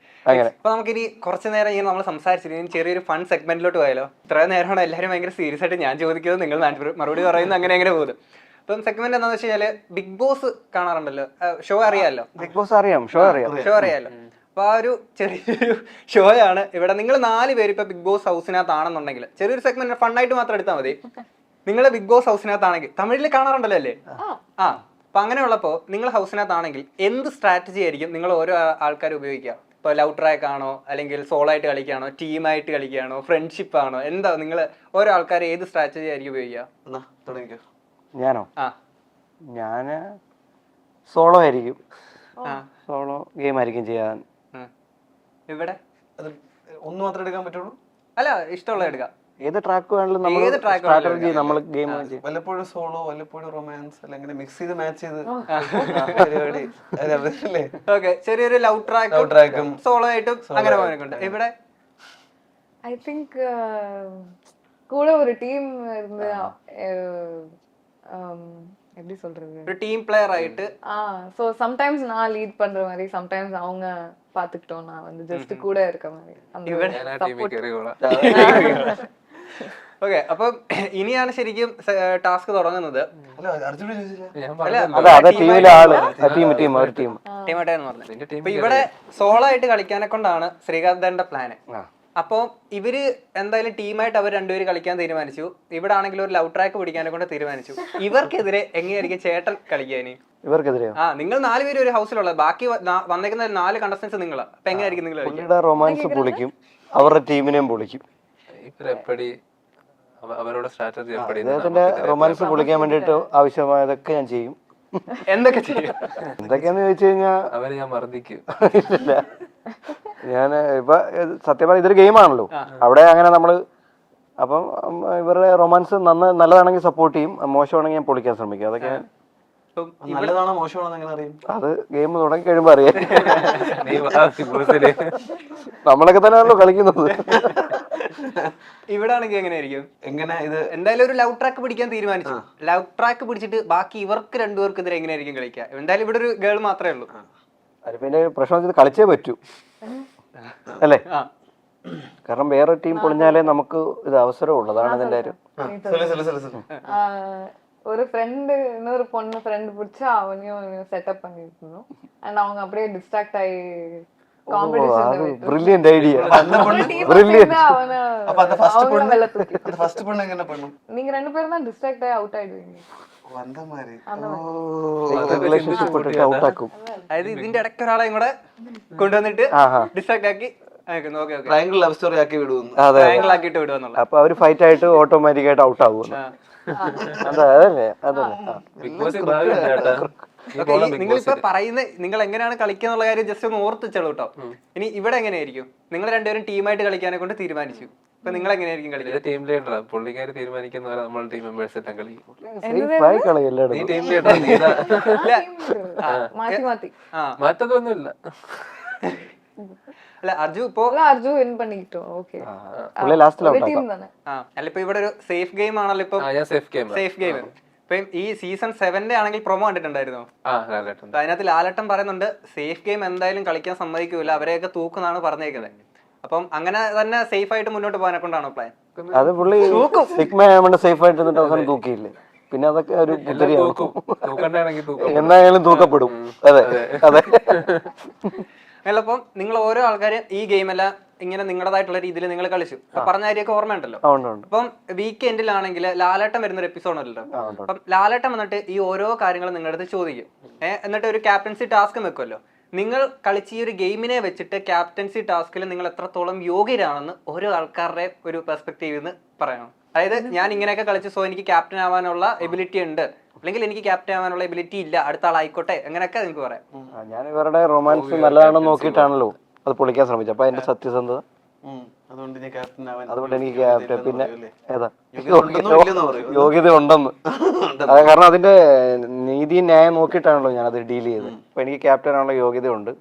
Speaker 1: അങ്ങനെ
Speaker 3: അപ്പൊ നമുക്കിനി കുറച്ച് നേരം ഇങ്ങനെ നമ്മൾ സംസാരിച്ചിരിക്കും, ചെറിയൊരു ഫൺ സെഗ്മെന്റിലോട്ട് പോയാലോ? ഇത്ര നേരമാണ് എല്ലാവരും ഭയങ്കര സീരിയസ് ആയിട്ട് ഞാൻ ചോദിക്കുന്നത്, നിങ്ങൾ മറുപടി പറയുന്നത്, അങ്ങനെ പോകുന്നത്. ഇപ്പം സെഗ്മെന്റ് എന്താണെന്ന് വെച്ച് കഴിഞ്ഞാല് ബിഗ് ബോസ് കാണാറുണ്ടല്ലോ, ഷോ അറിയാമല്ലോ?
Speaker 1: ബിഗ് ബോസ് അറിയാം, ഷോ
Speaker 3: അറിയാലോ. അപ്പൊ ആ ഒരു ചെറിയൊരു ഷോയാണ് ഇവിടെ. നിങ്ങൾ 4 പേര് ഇപ്പൊ ബിഗ് ബോസ് ഹൗസിനകത്താണെന്നുണ്ടെങ്കിൽ ചെറിയൊരു സെഗ്മെന്റ് ഫണ്ണായിട്ട് മാത്രം എടുത്താൽ മതി. നിങ്ങൾ ബിഗ് ബോസ് ഹൗസിനകത്താണെങ്കിൽ തമിഴിൽ കാണാറുണ്ടല്ലോ അല്ലേ? അപ്പൊ അങ്ങനെയുള്ളപ്പോ നിങ്ങൾ ഹൗസിനകത്താണെങ്കിൽ എന്ത് സ്ട്രാറ്റജി ആയിരിക്കും നിങ്ങൾ ഓരോ ആൾക്കാർ ഉപയോഗിക്കുക? ഇപ്പൊ ലവ് ട്രാക്ക് ആണോ, അല്ലെങ്കിൽ സോളോ ആയിട്ട് കളിക്കുകയാണോ, ടീമായിട്ട് കളിക്കുകയാണോ, ഫ്രണ്ട്ഷിപ്പ് ആണോ, എന്താ നിങ്ങൾ ഓരോ ആൾക്കാർ ഏത് സ്ട്രാറ്റജി ആയിരിക്കും ഉപയോഗിക്കുക?
Speaker 1: ഞാനോ? ഞാന് സോളോ ആയിരിക്കും. സോളോ ഗെയിം ആയിരിക്കും ചെയ്യാൻ.
Speaker 3: ഇവിടെ
Speaker 2: ഒന്ന് മാത്രമേ എടുക്കാൻ പറ്റുള്ളൂ?
Speaker 3: അല്ല, ഇഷ്ടമുള്ള എടുക്കാം.
Speaker 1: ഏത് ട്രാക്ക് വേണമെങ്കിലും നമ്മൾ സ്ട്രാറ്റജി നമ്മൾ ഗെയിം
Speaker 2: വല്ലപ്പോഴും സോളോ, വല്ലപ്പോഴും റൊമാൻസ്, അല്ലെങ്കിൽ മിക്സ് ചെയ്ത് മാച്ച് ചെയ്ത് പരിപാടി.
Speaker 3: ഓക്കെ, ചെറിയൊരു ലവ് ട്രാക്കും സോളോ ആയിട്ടും അങ്ങനെ പോകാനൊക്കെ. ഇവിടെ
Speaker 6: ഐ തിങ്ക് கூட ஒரு டீம் இருந்து எப்படி சொல்றது,
Speaker 3: ஒரு டீம் பிளேயர் ஆயிட்டு
Speaker 6: சோ சம்டைம்ஸ் நான் லீட் பண்ற மாதிரி, சம்டைம்ஸ் அவங்க பாத்துக்கிட்டோம், நான் வந்து ஜஸ்ட் கூட இருக்க மாதிரி.
Speaker 3: ഓക്കെ, അപ്പൊ ഇനിയാണ് ശരിക്കും ടാസ്ക് തുടങ്ങുന്നത്. അപ്പൊ ഇവിടെ സോളോ ആയിട്ട് കളിക്കാനെ കൊണ്ടാണ് ശ്രീകാന്തന്റെ പ്ലാന്. അപ്പൊ ഇവര് എന്തായാലും ടീമായിട്ട് അവർ രണ്ടുപേര് കളിക്കാൻ തീരുമാനിച്ചു. ഇവിടെ ആണെങ്കിൽ ഒരു ലവ് ട്രാക്ക് പിടിക്കാനെ കൊണ്ട് തീരുമാനിച്ചു. ഇവർക്കെതിരെ എങ്ങനെയായിരിക്കും ചേട്ടൻ കളിക്കാന്?
Speaker 1: ഇവർക്കെതിരെ
Speaker 3: നിങ്ങൾ 4 പേര് ഒരു ഹൗസിലുള്ളത്, ബാക്കി വന്നേക്കുന്ന 4 കണ്ടസ്റ്റൻസ് നിങ്ങളാ. അപ്പൊ എങ്ങനെയായിരിക്കും നിങ്ങൾ
Speaker 1: റൊമാൻസ് പൊളിക്കും, അവരുടെ ടീമിനെയും പൊളിക്കും.
Speaker 4: അവരുടെ സ്ട്രാറ്റജി
Speaker 1: അദ്ദേഹത്തിന്റെ റൊമാൻസ് പൊളിക്കാൻ വേണ്ടിട്ട് ആവശ്യമായതൊക്കെ ഞാൻ ചെയ്യും.
Speaker 3: എന്തൊക്കെ ചെയ്യും?
Speaker 1: എന്തൊക്കെയാന്ന് ചോദിച്ചു കഴിഞ്ഞാൽ
Speaker 4: അവരെ ഞാൻ മർദ്ദിക്കും.
Speaker 1: ഇല്ല, ഞാൻ ഇപ്പൊ സത്യം പറഞ്ഞ ഇതൊരു ഗെയിമാണല്ലോ. അവിടെ അങ്ങനെ നമ്മള് അപ്പം ഇവരുടെ റൊമാൻസ് നല്ലതാണെങ്കിൽ സപ്പോർട്ട് ചെയ്യും, മോശമാണെങ്കിൽ ഞാൻ പൊളിക്കാൻ ശ്രമിക്കും. അതൊക്കെ
Speaker 2: നല്ലതാണോ മോശമാണോ എങ്ങനെ അറിയും?
Speaker 1: അത് ഗെയിം തുടങ്ങി കഴിയുമ്പോ അറിയാം. നമ്മളൊക്കെ തന്നെയാണല്ലോ കളിക്കുന്നത്.
Speaker 3: ഇവിടെ ആണെങ്കിൽ എങ്ങനെയായിരിക്കും?
Speaker 2: എങ്ങനെ ഇത്
Speaker 3: എന്തായാലും ഒരു ലവ് ട്രാക്ക് പിടിക്കാൻ തീരുമാനിച്ചു. ലവ് ട്രാക്ക് പിടിച്ചിട്ട് ബാക്കി ഇവർക്ക് 2 പേർക്കെതിരെ എങ്ങനെയായിരിക്കും കളിക്കുക? എന്തായാലും ഇവിടെ ഒരു ഗേൾ മാത്രമേ ഉള്ളൂ.
Speaker 1: അത് പിന്നെ പ്രശ്നം വെച്ചത് കളിച്ചേ പറ്റൂ അല്ലേ? കാരണം വേറെ ടീം പൊളിഞ്ഞാലേ നമുക്ക് ഇത് അവസരമുള്ളൂ. അതാണ് ഇതിന്റെ
Speaker 6: ஒரு ஃப்ரெண்டு இன்னொரு பொண்ணு ஃப்ரெண்டு பிடிச்சா அவனையும் செட்டப் பண்ணிட்டு இருந்தோம். அண்ட் அவங்க அப்படியே டிஸ்ட்ராக்ட் ஆகி
Speaker 1: ബ്രില്യന്റ് ഐഡിയ.
Speaker 6: நீங்க 2 பேரும் தான் டிஸ்ட்ராக்ட் ஆகி அவுட் ஆயிடுவீங்க.
Speaker 3: അതായത് ഇതിന്റെ ഇടയ്ക്ക് ഒരാളെയും കൂടെ കൊണ്ടുവന്നിട്ട് ഡിസ്ട്രാക്ട് ആക്കി
Speaker 2: ട്രയാങ്കിൾ ലവ് സ്റ്റോറി ആക്കി വിടുന്നു.
Speaker 3: ട്രയാങ്കിൾ ആക്കിയിട്ട് വിടുവെന്നുള്ള.
Speaker 1: അപ്പൊ അവര് ഫൈറ്റ് ആയിട്ട് ഓട്ടോമാറ്റിക് ആയിട്ട് ഔട്ട് ആകും.
Speaker 3: നിങ്ങൾ ഇപ്പൊ പറയുന്ന നിങ്ങൾ എങ്ങനെയാണ് കളിക്കുക എന്നുള്ള കാര്യം ജസ്റ്റ് ഒന്ന് ഓർത്തിച്ചോളൂ കേട്ടോ. ഇനി ഇവിടെ എങ്ങനെയായിരിക്കും? നിങ്ങൾ രണ്ടുപേരും ടീമായിട്ട് കളിക്കാനെ കൊണ്ട് തീരുമാനിച്ചു. ഇപ്പൊ നിങ്ങൾ എങ്ങനെയായിരിക്കും കളിക്കുക?
Speaker 4: ടീം ലീഡറാ, പുള്ളിക്കാര് തീരുമാനിക്കുന്ന പോലെ നമ്മൾ ടീം മെമ്പേഴ്സ് എല്ലാം കളിക്കും.
Speaker 1: സേഫായി കളി
Speaker 4: നീ
Speaker 1: എല്ലായിടത്തും.
Speaker 4: ടീം ലീഡറാ, നീതാ.
Speaker 6: മാറ്റി മാറ്റി
Speaker 4: മാറ്റത്തൊന്നുമില്ല.
Speaker 3: അല്ല അർജു ഇപ്പോ
Speaker 6: അർജു വിൻ പണിക്കിട്ടോ. ഓക്കെ,
Speaker 1: പുള്ളി ലാസ്റ്റിൽ
Speaker 6: ഒരു ടീം തന്നെ.
Speaker 3: അല്ല ഇപ്പൊ ഇവിടെ ഒരു സേഫ് ഗെയിം ആണല്ലോ ഇപ്പൊ.
Speaker 4: ഞാൻ സേഫ് ഗെയിം.
Speaker 3: സേഫ് ഗെയിം ഇപ്പം ഈ സീസൺ 7 ആണെങ്കിൽ പ്രൊമോ കണ്ടിട്ടുണ്ടായിരുന്നോ?
Speaker 4: ലാലേട്ടൻ.
Speaker 3: അതിനകത്ത് ലാലട്ടൻ പറയുന്നുണ്ട് സേഫ് ഗെയിം എന്തായാലും കളിക്കാൻ സമ്മതിക്കൂല, അവരെയൊക്കെ തൂക്കുന്നാണ് പറഞ്ഞേക്കുന്നത്. അപ്പം അങ്ങനെ തന്നെ സേഫ് ആയിട്ട് മുന്നോട്ട് പോകാനെ കൊണ്ടാണോ പ്ലാൻ?
Speaker 1: അത് പുള്ളി സിഗ്മ ആയതുകൊണ്ട് സേഫ് ആയിട്ട് നിന്നിട്ട് അവസാനം തൂക്കിയില്ലേ. പിന്നെ അതൊക്കെ ഒരു എന്നായാലും തൂക്കപ്പെടും. അതെ അതെ.
Speaker 3: അപ്പം നിങ്ങൾ ഓരോ ആൾക്കാരും ഈ ഗെയിം എല്ലാം ഇങ്ങനെ നിങ്ങളുടേതായിട്ടുള്ള രീതിയിൽ നിങ്ങൾ കളിച്ചു. പറഞ്ഞ കാര്യമൊക്കെ ഓർമ്മയുണ്ടല്ലോ. അപ്പം വീക്കെൻഡിലാണെങ്കിൽ ലാലേട്ടൻ വരുന്നൊരു എപ്പിസോഡ് ഉണ്ടല്ലോ. അപ്പം ലാലേട്ടൻ വന്നിട്ട് ഈ ഓരോ കാര്യങ്ങളും നിങ്ങളുടെ അടുത്ത് ചോദിക്കും. എന്നിട്ട് ഒരു ക്യാപ്റ്റൻസി ടാസ്ക് വെക്കുമല്ലോ. നിങ്ങൾ കളിച്ച ഈ ഒരു ഗെയിമിനെ വെച്ചിട്ട് ക്യാപ്റ്റൻസി ടാസ്കിൽ നിങ്ങൾ എത്രത്തോളം യോഗ്യരാണെന്ന് ഓരോ ആൾക്കാരുടെ ഒരു പെർസ്പെക്റ്റീവിൽ നിന്ന് പറയണം. അതായത് ഞാൻ ഇങ്ങനെയൊക്കെ കളിച്ചു, സോ എനിക്ക് ക്യാപ്റ്റൻ ആവാനുള്ള എബിലിറ്റി ഉണ്ട്, അല്ലെങ്കിൽ എനിക്ക് ക്യാപ്റ്റൻ ആവാനുള്ള എബിലിറ്റി ഇല്ല, അടുത്ത ആളായിക്കോട്ടെ, അങ്ങനെയൊക്കെ നിങ്ങൾക്ക് പറയാം.
Speaker 1: ഞാൻ ഇവരുടെ റൊമാൻസ് നല്ലതാണെന്ന് നോക്കിയിട്ടാണല്ലോ അത് പൊളിക്കാൻ ശ്രമിച്ചത്. അപ്പൊ അതിന്റെ സത്യസന്ധത
Speaker 2: അതുകൊണ്ട് എനിക്ക്
Speaker 1: ക്യാപ്റ്റൻ പിന്നെ ഏതാ
Speaker 2: യോഗ്യത
Speaker 1: യോഗ്യത ഉണ്ടെന്ന്. അത് കാരണം അതിന്റെ നീതി ന്യായം നോക്കിയിട്ടാണല്ലോ ഞാൻ അത് ഡീൽ ചെയ്തത്. അപ്പൊ എനിക്ക് ക്യാപ്റ്റൻ ആണുള്ള യോഗ്യത ഉണ്ട്.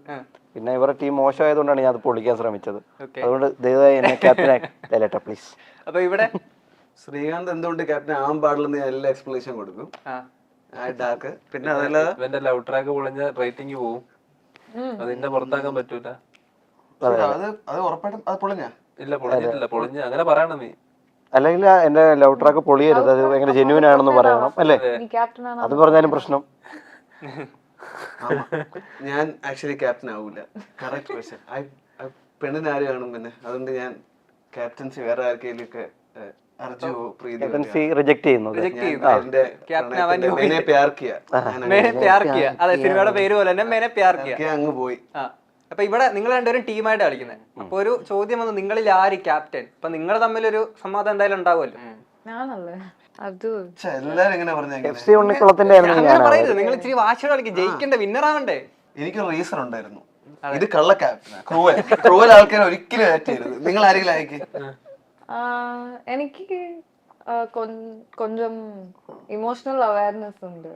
Speaker 1: പിന്നെ ഇവരുടെ ടീം മോശമായതുകൊണ്ടാണ് ഞാൻ അത് പൊളിക്കാൻ ശ്രമിച്ചത്. അതുകൊണ്ട് ദയവായി എന്നെ ക്യാപ്റ്റൻ ആയിട്ടാ പ്ലീസ്.
Speaker 3: അപ്പൊ ഇവിടെ
Speaker 2: ശ്രീകാന്ത് എന്തുകൊണ്ട് ക്യാപ്റ്റൻ ആവാൻ പാടില്ലെന്ന് ഞാൻ എല്ലാ എക്സ്പ്ലനേഷൻ കൊടുക്കും. പിന്നെ അതല്ലാതെ
Speaker 4: ഇവന്റെ ലവ് ട്രാക്ക് പൊളിഞ്ഞ റേറ്റിംഗ് പോവും, അതിന്റെ പുറത്താക്കാൻ പറ്റൂല.
Speaker 2: അത് ഉറപ്പായിട്ടും അത് പൊളിഞ്ഞ
Speaker 4: ഇല്ല, പൊളിഞ്ഞിട്ടില്ല. പൊളിഞ്ഞ അങ്ങനെ പറയണം നീ.
Speaker 1: അല്ലെങ്കിൽ എന്റെ ലവ് ട്രാക്ക് പൊളിയരുത്, അത് ഭയങ്കര ജെന്യൂൻ ആണെന്ന് പറയണം അല്ലേ. അത് പറഞ്ഞാലും പ്രശ്നം.
Speaker 2: ഞാൻ ആക്ച്വലി ക്യാപ്റ്റൻ ആവൂല. Correct question. പെണ്ണിന് ആര് കാണും പിന്നെ? അതുകൊണ്ട് ഞാൻ ക്യാപ്റ്റൻസി വേറെ ആർക്കെങ്കിലും ഒക്കെ
Speaker 1: റിജക്ട് ചെയ്യുന്നത്.
Speaker 3: സിനിമയുടെ പേര് പോലെ തന്നെ മേനെ പ്യാർ കിയ
Speaker 2: അങ്ങ് പോയി.
Speaker 3: അപ്പൊ ഇവിടെ നിങ്ങൾ രണ്ടുപേരും ടീമായിട്ട് കളിക്കുന്നത്. അപ്പൊ ഒരു ചോദ്യം വന്നു, നിങ്ങളിൽ ആര് ക്യാപ്റ്റൻ? അപ്പൊ നിങ്ങൾ തമ്മിലൊരു സംവാദം എന്തായാലും ഉണ്ടാവുമല്ലോ.
Speaker 2: എല്ലാരും എങ്ങനെ
Speaker 3: പറയരുത്, നിങ്ങൾ ഇച്ചിരി വാശിയോടെ കളിക്കും, ജയിക്കണ്ടേ, വിന്നർ ആവണ്ടേ.
Speaker 2: എനിക്കൊരു റീസൺ ഉണ്ടായിരുന്നു. ഇത് കള്ള ക്യാപ്റ്റനാ, ക്രൂവൽ ആൾക്കാരെ ഒരിക്കലും ആറ്റരുത്. നിങ്ങൾ ആരെങ്കിലും അയക്ക്.
Speaker 6: എനിക്ക് கொஞ்சம் ഇമോഷണൽ അവയർനെസ് ഉണ്ട്.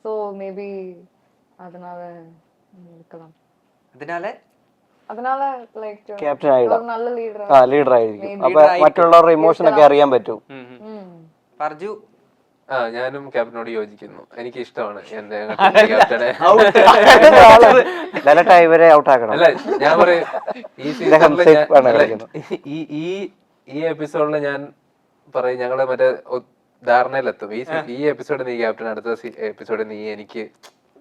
Speaker 6: സോ മേ ബി അതനാല இருக்கலாம்.
Speaker 3: അതനാല
Speaker 6: ലൈക്ക്
Speaker 1: ക്യാപ്റ്റൻ ആയിടാം,
Speaker 6: നല്ല ലീഡർ
Speaker 1: ലീഡർ ആയിരിക്കും. അപ്പൊ മറ്റുള്ളവരുടെ ഇമോഷൻ ഒക്കെ അറിയാൻ പറ്റും.
Speaker 3: പറഞ്ഞു.
Speaker 4: ഞാനും ക്യാപ്റ്റനോട് യോജിക്കുന്നു. എനിക്ക് ഇഷ്ടമാണ് എന്റെ ക്യാപ്റ്റനെ.
Speaker 1: ഇവരെ ഔട്ട് ആക്കണം.
Speaker 4: അല്ല ഞാൻ പറയും, ഈ ഈ എപ്പിസോഡിൽ ഞാൻ പറയും, ഞങ്ങള് മറ്റേ ധാരണയിലെത്തും. ഈ എപ്പിസോഡ് നീ ക്യാപ്റ്റൻ, അടുത്ത എപ്പിസോഡ് നീ എനിക്ക്,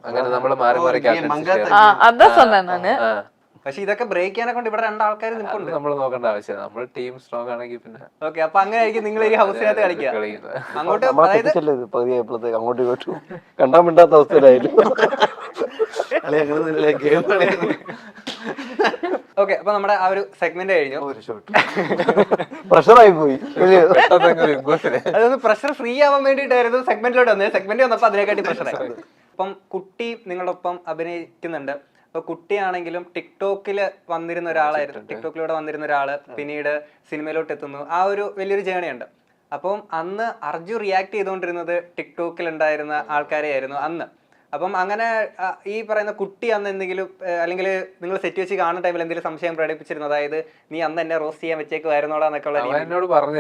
Speaker 4: അങ്ങനെ നമ്മള് മാറി മാറി ക്യാപ്റ്റൻ.
Speaker 3: പക്ഷെ ഇതൊക്കെ ബ്രേക്ക് ചെയ്യാനെ കൊണ്ട് ഇവിടെ രണ്ടാൾക്കാർ നിൽക്കുന്നുണ്ട്.
Speaker 4: നമ്മൾ നോക്കേണ്ട ആവശ്യമില്ല. നമ്മൾ ടീം സ്ട്രോങ് ആണെങ്കിൽ പിന്നെ
Speaker 3: ഓക്കെ. അപ്പൊ അങ്ങനെ ആയിരിക്കും നിങ്ങൾ ഈ ഹൗസിനകത്ത് കളിക്കുക. അങ്ങോട്ട്
Speaker 1: അങ്ങോട്ടും ഇങ്ങോട്ടും കണ്ടാൻ പറ്റാത്ത അവസ്ഥയിലായിരുന്നു.
Speaker 3: ഓക്കെ, അപ്പൊ നമ്മുടെ ആ ഒരു സെഗ്മെന്റ് കഴിഞ്ഞു.
Speaker 1: പ്രഷറായി പോയി.
Speaker 3: അതൊന്ന് പ്രഷർ ഫ്രീ ആവാൻ വേണ്ടിയിട്ടായിരുന്നു സെഗ്മെന്റിലോട്ട് വന്നത്. സെഗ്മെന്റ് വന്നപ്പോ അതിനെക്കാട്ടി പ്രഷറായി. അപ്പം കുട്ടി നിങ്ങളുടെ ഒപ്പം അഭിനയിക്കുന്നുണ്ട്. അപ്പൊ കുട്ടിയാണെങ്കിലും ടിക്ടോക്കിൽ വന്നിരുന്ന ഒരാളായിരുന്നു. ടിക്ടോക്കിലൂടെ വന്നിരുന്ന ഒരാള് പിന്നീട് സിനിമയിലോട്ട് എത്തുന്നു. ആ ഒരു വലിയൊരു ജേണി ഉണ്ട്. അപ്പം അന്ന് അർജു റിയാക്ട് ചെയ്തുകൊണ്ടിരുന്നത് ടിക്ടോക്കിൽ ഉണ്ടായിരുന്ന ആൾക്കാരെ ആയിരുന്നു അന്ന്. അപ്പം അങ്ങനെ ഈ പറയുന്ന കുട്ടി അന്ന് എന്തെങ്കിലും, അല്ലെങ്കിൽ നിങ്ങൾ സെറ്റ് വെച്ച് കാണുന്ന ടൈമിൽ എന്തെങ്കിലും സംശയം പ്രകടിപ്പിച്ചിരുന്നു? അതായത് നീ അന്ന് എന്നെ റോസ്റ്റ് ചെയ്യാൻ വെച്ചേക്കുമായിരുന്നോടാ എന്നൊക്കെ ഉള്ള
Speaker 4: എന്നോട് പറഞ്ഞു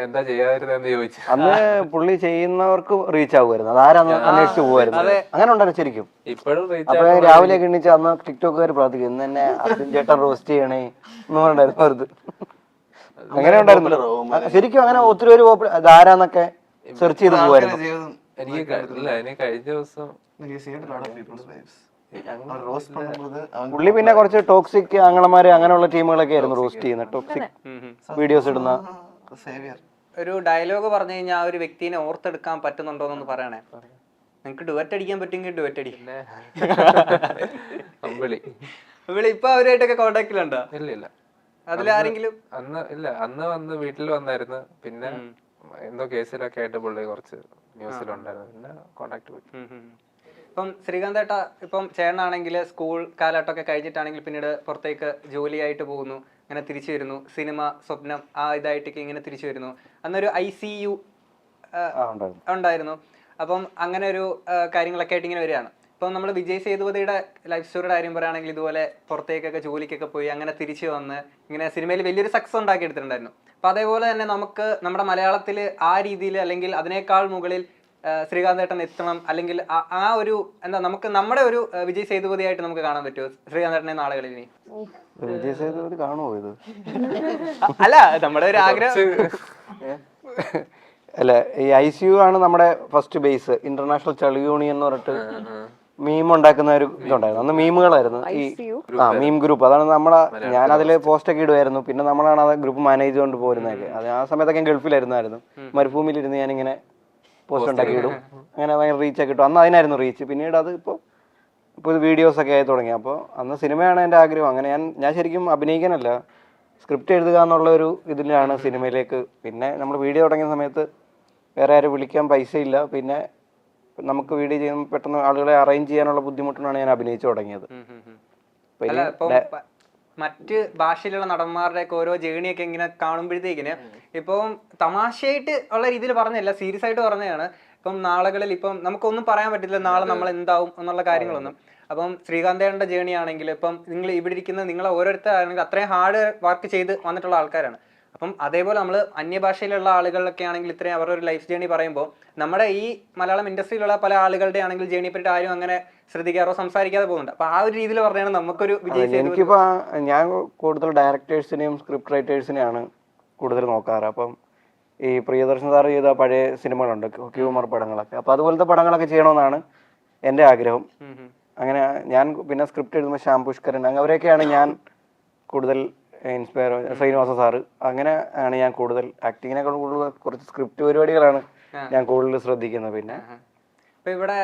Speaker 4: എന്താ ചെയ്യാതിരുന്നെന്ന് ചോദിച്ചു.
Speaker 1: അന്ന് പുള്ളി ചെയ്യുന്നവർക്ക് റീച്ച് ആകുമായിരുന്നു, അതാരാന്ന് അന്വേഷിച്ചു പോകുമായിരുന്നു. അങ്ങനെ ഉണ്ടായിരുന്നു ശരിക്കും.
Speaker 4: ഇപ്പോഴും
Speaker 1: അപ്പൊ രാവിലെ എണ്ണിച്ച് അന്ന് ടിക്ടോക്കുകാർ പ്രാർത്ഥിക്കും, ഇന്ന് തന്നെ അർജുൻ ചേട്ടൻ റോസ്റ്റ് ചെയ്യണേ എന്ന് പറഞ്ഞിരുന്നു അവർക്ക്. അങ്ങനെ ഉണ്ടായിരുന്നു ശരിക്കും. അങ്ങനെ ഒത്തിരി പേര് അതാരാന്നൊക്കെ സെർച്ച് ചെയ്ത് പോകുമായിരുന്നു.
Speaker 4: എനിക്ക് കഴിഞ്ഞ ദിവസം
Speaker 1: പുള്ളി പിന്നെ കുറച്ച് ടോക്സിക് ആങ്ങളമാര് അങ്ങനെയുള്ള ടീമുകളൊക്കെ ആയിരുന്നു റോസ്റ്റ് ചെയ്യുന്നത്, ടോക്സിക് വീഡിയോസ് ഇടുന്ന.
Speaker 3: ഒരു ഡയലോഗ് പറഞ്ഞു കഴിഞ്ഞാൽ ആ ഒരു വ്യക്തിനെ ഓർത്തെടുക്കാൻ പറ്റുന്നുണ്ടോന്നൊന്ന് പറയണേ. നിങ്ങക്ക് ഡുവറ്റ് അടിക്കാൻ പറ്റുമെങ്കിൽ ഡുവറ്റ് അടിക്കും. ഇപ്പൊ അവരുമായിട്ടൊക്കെ കോണ്ടാക്റ്റിലുണ്ടോ?
Speaker 4: ഇല്ല.
Speaker 3: അതിലാരെങ്കിലും
Speaker 4: അന്ന് വന്ന് വീട്ടിൽ വന്നായിരുന്നു. പിന്നെ എന്തോ കേസിലൊക്കെ ആയിട്ട് പുള്ളി കുറച്ച് ന്യൂസിലുണ്ടായിരുന്നു. പിന്നെ കോണ്ടാക്ട് പോയി.
Speaker 3: ഇപ്പം ശ്രീകാന്ത് ഏട്ടാ ഇപ്പം ചേട്ടനാണെങ്കിൽ സ്കൂൾ കാലഘട്ടമൊക്കെ കഴിഞ്ഞിട്ടാണെങ്കിൽ പിന്നീട് പുറത്തേക്ക് ജോലിയായിട്ട് പോകുന്നു, അങ്ങനെ തിരിച്ചു വരുന്നു, സിനിമ സ്വപ്നം ആ ഇതായിട്ടൊക്കെ ഇങ്ങനെ തിരിച്ചു വരുന്നു. അന്നൊരു ICU ഉണ്ടായിരുന്നു. അപ്പം അങ്ങനെ ഒരു കാര്യങ്ങളൊക്കെ ആയിട്ട് ഇങ്ങനെ വരികയാണ്. ഇപ്പം നമ്മൾ വിജയ് സേതുപതിയുടെ ലൈഫ് സ്റ്റോറിയുടെ കാര്യം പറയുകയാണെങ്കിൽ ഇതുപോലെ പുറത്തേക്കൊക്കെ ജോലിക്കൊക്കെ പോയി അങ്ങനെ തിരിച്ചു വന്ന് ഇങ്ങനെ സിനിമയിൽ വലിയൊരു സക്സസ് ഉണ്ടാക്കി എടുത്തിട്ടുണ്ടായിരുന്നു. അപ്പം അതേപോലെ തന്നെ നമുക്ക് നമ്മുടെ മലയാളത്തിൽ ആ രീതിയിൽ അല്ലെങ്കിൽ അതിനേക്കാൾ മുകളിൽ ശ്രീകാന്ത് ഏട്ടൻ എത്തണം, അല്ലെങ്കിൽ ആ ഒരു എന്താ നമുക്ക് നമ്മുടെ ഒരു വിജയ് സേതുപതിയായിട്ട് നമുക്ക് കാണാൻ പറ്റുമോ ശ്രീകാന്ത് ഏട്ടനെ നാളുകളിൽ? ഇനി
Speaker 1: വിജയ് സേതുപതി കാണുമോ ഇത്?
Speaker 3: അല്ല, നമ്മുടെ ഒരു ആഗ്രഹം.
Speaker 1: അല്ല, ഈ ICU ആണ് നമ്മുടെ ഫസ്റ്റ് ബേസ്. ഇന്റർനാഷണൽ ചളി യൂണിയൻ എന്ന് പറഞ്ഞിട്ട് മീം ഉണ്ടാക്കുന്ന ഒരു ഇതുണ്ടായിരുന്നു. അന്ന് മീമുകളായിരുന്നു ഈ മീം ഗ്രൂപ്പ്. അതാണ് നമ്മളെ, ഞാൻ അതിൽ പോസ്റ്റ് ഒക്കെ ഇടുമായിരുന്നു. പിന്നെ നമ്മളാണ് ആ ഗ്രൂപ്പ് മാനേജ് ചെയ്തുകൊണ്ട് പോരുന്നതൊക്കെ. അത് ആ സമയത്തൊക്കെ ഗൾഫിലായിരുന്നു. മരുഭൂമിയിലിരുന്ന് ഞാനിങ്ങനെ പോസ്റ്റ് ഉണ്ടാക്കി ഇടും. അങ്ങനെ ഭയങ്കര റീച്ചൊക്കെ കിട്ടും. അന്ന് അതിനായിരുന്നു റീച്ച്. പിന്നീട് അത് ഇപ്പോൾ വീഡിയോസ് ഒക്കെ ആയി തുടങ്ങി. അപ്പോൾ അന്ന് സിനിമയാണ് എൻ്റെ ആഗ്രഹം. അങ്ങനെ ഞാൻ ശരിക്കും അഭിനയിക്കാനല്ല, സ്ക്രിപ്റ്റ് എഴുതുക എന്നുള്ള ഒരു ഇതിലാണ് സിനിമയിലേക്ക്. പിന്നെ നമ്മൾ വീഡിയോ തുടങ്ങിയ സമയത്ത് വേറെ ആരും വിളിക്കാൻ പൈസ ഇല്ല. പിന്നെ നമുക്ക് വീഡിയോ ചെയ്യുമ്പോൾ പെട്ടെന്ന് ആളുകളെ അറേഞ്ച് ചെയ്യാനുള്ള ബുദ്ധിമുട്ടാണ് ഞാൻ അഭിനയിച്ചു തുടങ്ങിയത്.
Speaker 3: മറ്റ് ഭാഷയിലുള്ള നടന്മാരുടെയൊക്കെ ഓരോ ജേണിയൊക്കെ ഇങ്ങനെ കാണുമ്പോഴത്തേക്കിന് ഇപ്പം തമാശയായിട്ട് ഉള്ള രീതിയിൽ പറഞ്ഞല്ല, സീരിയസ് ആയിട്ട് പറഞ്ഞതാണ്. ഇപ്പം നാളുകളിൽ ഇപ്പം നമുക്കൊന്നും പറയാൻ പറ്റില്ല നാളെ നമ്മൾ എന്താവും എന്നുള്ള കാര്യങ്ങളൊന്നും. അപ്പം ശ്രീകാന്തേട്ടൻ്റെ ജേണി ആണെങ്കിൽ ഇപ്പം നിങ്ങൾ ഇവിടെ ഇരിക്കുന്ന നിങ്ങളെ ഓരോരുത്തരാണെങ്കിൽ അത്രയും ഹാർഡ് വർക്ക് ചെയ്ത് വന്നിട്ടുള്ള ആൾക്കാരാണ്. അപ്പം അതേപോലെ നമ്മൾ അന്യഭാഷയിലുള്ള ആളുകളിലൊക്കെ ആണെങ്കിൽ ഇത്രയും അവരുടെ ഒരു ലൈഫ് ജേണി പറയുമ്പോൾ നമ്മുടെ ഈ മലയാളം ഇൻഡസ്ട്രിയിലുള്ള പല ആളുകളുടെ ആണെങ്കിൽ ജേണിയെ പറ്റി ആരും അങ്ങനെ ശ്രദ്ധിക്കാറോ സംസാരിക്കാതെ പോകുന്നുണ്ട്. അപ്പൊ ആ ഒരു രീതിയിൽ പറഞ്ഞാണ് നമുക്കൊരു വിജയ്.
Speaker 1: എനിക്കിപ്പോ ഞാൻ കൂടുതൽ ഡയറക്ടേഴ്സിനെയും സ്ക്രിപ്റ്റ് റൈറ്റേഴ്സിനെയാണ് കൂടുതൽ നോക്കാറ്. അപ്പം ഈ പ്രിയദർശൻ സാർ ചെയ്ത പഴയ സിനിമകളുണ്ട്, ഹ്യൂമർ പടങ്ങളൊക്കെ. അപ്പൊ അതുപോലത്തെ പടങ്ങളൊക്കെ ചെയ്യണമെന്നാണ് എൻ്റെ ആഗ്രഹം. അങ്ങനെ ഞാൻ പിന്നെ സ്ക്രിപ്റ്റ് എഴുതുമ്പോൾ ശ്യാം പുഷ്കരൻ അവരെയൊക്കെയാണ് ഞാൻ കൂടുതൽ ഇൻസ്പയർ. ശ്രീനിവാസ സാറ്, അങ്ങനെ ആണ് ഞാൻ കൂടുതൽ ആക്ടിങ്ങിനേക്കാൾ കൂടുതൽ കുറച്ച് സ്ക്രിപ്റ്റ് പരിപാടികളാണ് ഞാൻ കൂടുതൽ ശ്രദ്ധിക്കുന്നത്. പിന്നെ
Speaker 3: ഇപ്പൊ ഇവിടെ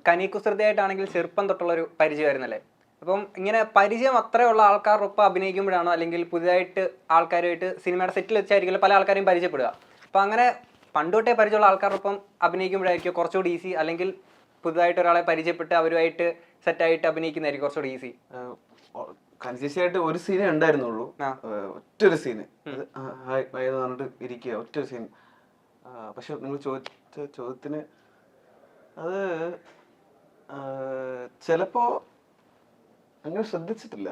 Speaker 3: കനിക്കുസൃതിയായിട്ടാണെങ്കിൽ ചെറുപ്പം തൊട്ടുള്ളൊരു പരിചയമായിരുന്നല്ലേ. അപ്പം ഇങ്ങനെ പരിചയം അത്രയുള്ള ആൾക്കാരൊപ്പം അഭിനയിക്കുമ്പോഴാണോ അല്ലെങ്കിൽ പുതിയതായിട്ട് ആൾക്കാരുമായിട്ട് സിനിമയുടെ സെറ്റിൽ വെച്ചായിരിക്കും പല ആൾക്കാരെയും പരിചയപ്പെടുക? അപ്പം അങ്ങനെ പണ്ടുതൊട്ടേ പരിചയമുള്ള ആൾക്കാരൊപ്പം അഭിനയിക്കുമ്പോഴായിരിക്കും കുറച്ചുകൂടി ഈസി, അല്ലെങ്കിൽ പുതുതായിട്ട് ഒരാളെ പരിചയപ്പെട്ട് അവരുമായിട്ട് സെറ്റായിട്ട് അഭിനയിക്കുന്നതായിരിക്കും കുറച്ചുകൂടി ഈസി?
Speaker 2: കൺസിസ്റ്റൻ്റായിട്ട് ഒരു സീനേ ഉണ്ടായിരുന്നുള്ളൂ, ഒറ്റൊരു സീന്. പറഞ്ഞിട്ട് ഇരിക്കുക, ഒറ്റൊരു സീൻ. പക്ഷെ നിങ്ങൾ ചോദിച്ച ചോദ്യത്തിന് അത് ചിലപ്പോ അങ്ങനെ ശ്രദ്ധിച്ചിട്ടില്ല.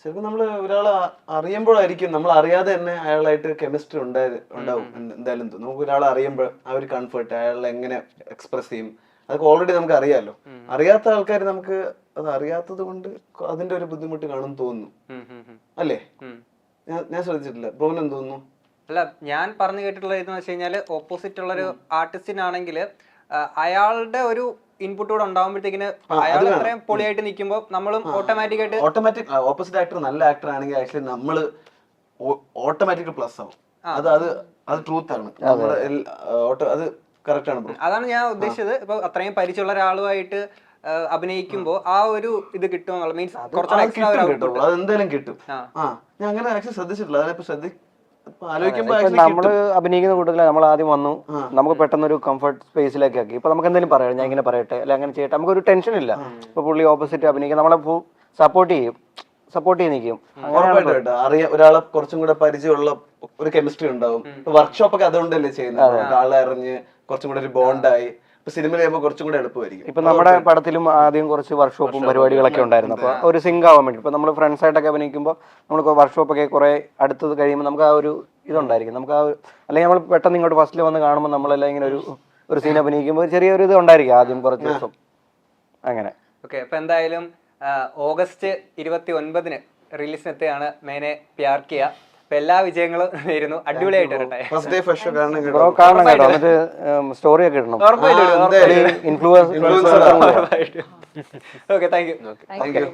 Speaker 2: ചിലപ്പോൾ നമ്മൾ ഒരാളെ അറിയുമ്പോഴായിരിക്കും, നമ്മൾ അറിയാതെ തന്നെ അയാളായിട്ട് കെമിസ്ട്രി ഉണ്ടാവും. എന്തായാലും നമുക്ക് ഒരാളെ അറിയുമ്പോൾ ആ ഒരു കംഫർട്ട്, അയാളെ എങ്ങനെ എക്സ്പ്രസ് ചെയ്യും, അതൊക്കെ ഓൾറെഡി നമുക്ക് അറിയാമല്ലോ. അറിയാത്ത ആൾക്കാർ നമുക്ക് അത് അറിയാത്തത് കൊണ്ട് അതിന്റെ ഒരു ബുദ്ധിമുട്ട് കാണുമെന്ന് തോന്നുന്നു, അല്ലേ? ഞാൻ ശ്രദ്ധിച്ചിട്ടില്ല. ബ്രോന് എന്ത് തോന്നുന്നു?
Speaker 3: അല്ല, ഞാൻ പറഞ്ഞു കേട്ടിട്ടുള്ള ഇതെന്ന് വെച്ച് കഴിഞ്ഞാൽ ഓപ്പോസിറ്റ് ഉള്ളൊരു ആർട്ടിസ്റ്റിനാണെങ്കിൽ അയാളുടെ ഒരു ഇൻപുട്ട് കൂടെ ഉണ്ടാകുമ്പോഴത്തേക്കിന് അയാൾ അത്രയും പൊളിയായിട്ട് നിൽക്കുമ്പോൾ നമ്മളും ഓട്ടോമാറ്റിക്
Speaker 2: ഓപ്പോസിറ്റ് ആക്ടർ നല്ല ആക്ടർ ആണെങ്കിൽ ആക്ച്വലി നമ്മള് ഓട്ടോമാറ്റിക്കലി പ്ലസ് ആവും. അത് ട്രൂത്ത് ആണ്. അത് കറക്റ്റ് ആണ്.
Speaker 3: അതാണ് ഞാൻ ഉദ്ദേശിച്ചത്. ഇപ്പൊ അത്രയും പരിചയമുള്ള ഒരാളുമായിട്ട് അഭിനയിക്കുമ്പോൾ ആ ഒരു ഇത് കിട്ടും, മീൻസ്
Speaker 2: അതെന്തായാലും കിട്ടും. ഞാൻ അങ്ങനെ ആക്ച്വലി ശ്രദ്ധിച്ചിട്ടില്ല. അതിനിപ്പോ
Speaker 1: നമ്മള് അഭിനയിക്കുന്ന കൂട്ടത്തില് നമ്മൾ ആദ്യം വന്നു, നമുക്ക് പെട്ടെന്ന് ഒരു കംഫർട്ട് സ്പേസിലേക്ക് ആക്കി. ഇപ്പൊ നമുക്ക് എന്തെങ്കിലും പറയാം, ഞാൻ ഇങ്ങനെ പറയട്ടെ അല്ലെ അങ്ങനെ ചെയ്യട്ടെ, നമുക്കൊരു ടെൻഷൻ ഇല്ല. ഇപ്പൊ പുള്ളി ഓപ്പോസിറ്റ് അഭിനയിക്കും, നമ്മളെ സപ്പോർട്ട് ചെയ്ത് നിൽക്കും.
Speaker 2: ഒരാളെ കുറച്ചും കൂടെ പരിചയമുള്ള ഒരു കെമിസ്ട്രി ഉണ്ടാവും. വർക്ക്ഷോപ്പ് ഒക്കെ അതുകൊണ്ടല്ലേ ചെയ്യുന്നത്, ആളെ അറിഞ്ഞ് കുറച്ചും കൂടെ ഒരു ബോണ്ടായി. സിനിമ ചെയ്യുമ്പോൾ കുറച്ചും കൂടെ എളുപ്പമായിരിക്കും.
Speaker 1: ഇപ്പൊ നമ്മുടെ പടത്തിലും ആദ്യം കുറച്ച് വർക്ക്ഷോപ്പും പരിപാടികളൊക്കെ ഉണ്ടായിരുന്നു. അപ്പൊ ഒരു സിങ്ക് ആവാൻ വേണ്ടി ഇപ്പൊ നമ്മൾ ഫ്രണ്ട്സ് ആയിട്ടൊക്കെ അഭിനയിക്കുമ്പോൾ നമ്മൾ വർക്ക്ഷോപ്പൊക്കെ കുറെ അടുത്തത് കഴിയുമ്പോൾ നമുക്ക് ആ ഒരു ഇതുണ്ടായിരിക്കും. നമുക്ക് ആ അല്ലെങ്കിൽ നമ്മൾ പെട്ടെന്ന് ഇങ്ങോട്ട് ഫസ്റ്റിൽ വന്ന് കാണുമ്പോൾ നമ്മളെല്ലാം ഇങ്ങനെ ഒരു സീൻ അഭിനയിക്കുമ്പോൾ ചെറിയൊരു ഇത് ഉണ്ടായിരിക്കും ആദ്യം കുറച്ച് ദിവസം അങ്ങനെ.
Speaker 3: ഓക്കെ, അപ്പൊ എന്തായാലും ഓഗസ്റ്റ് 29 റിലീസിനെത്തുകയാണ് മേനെ പ്യാർ കിയ. അപ്പൊ എല്ലാ വിജയങ്ങളും നേരുന്നു. അടിപൊളിയായിട്ട് വരട്ടെ.
Speaker 1: കാണണം കേട്ടോ, എന്നിട്ട് സ്റ്റോറി ഒക്കെ ഇടണം.
Speaker 3: ഉറപ്പായിട്ടും. Okay, thank you.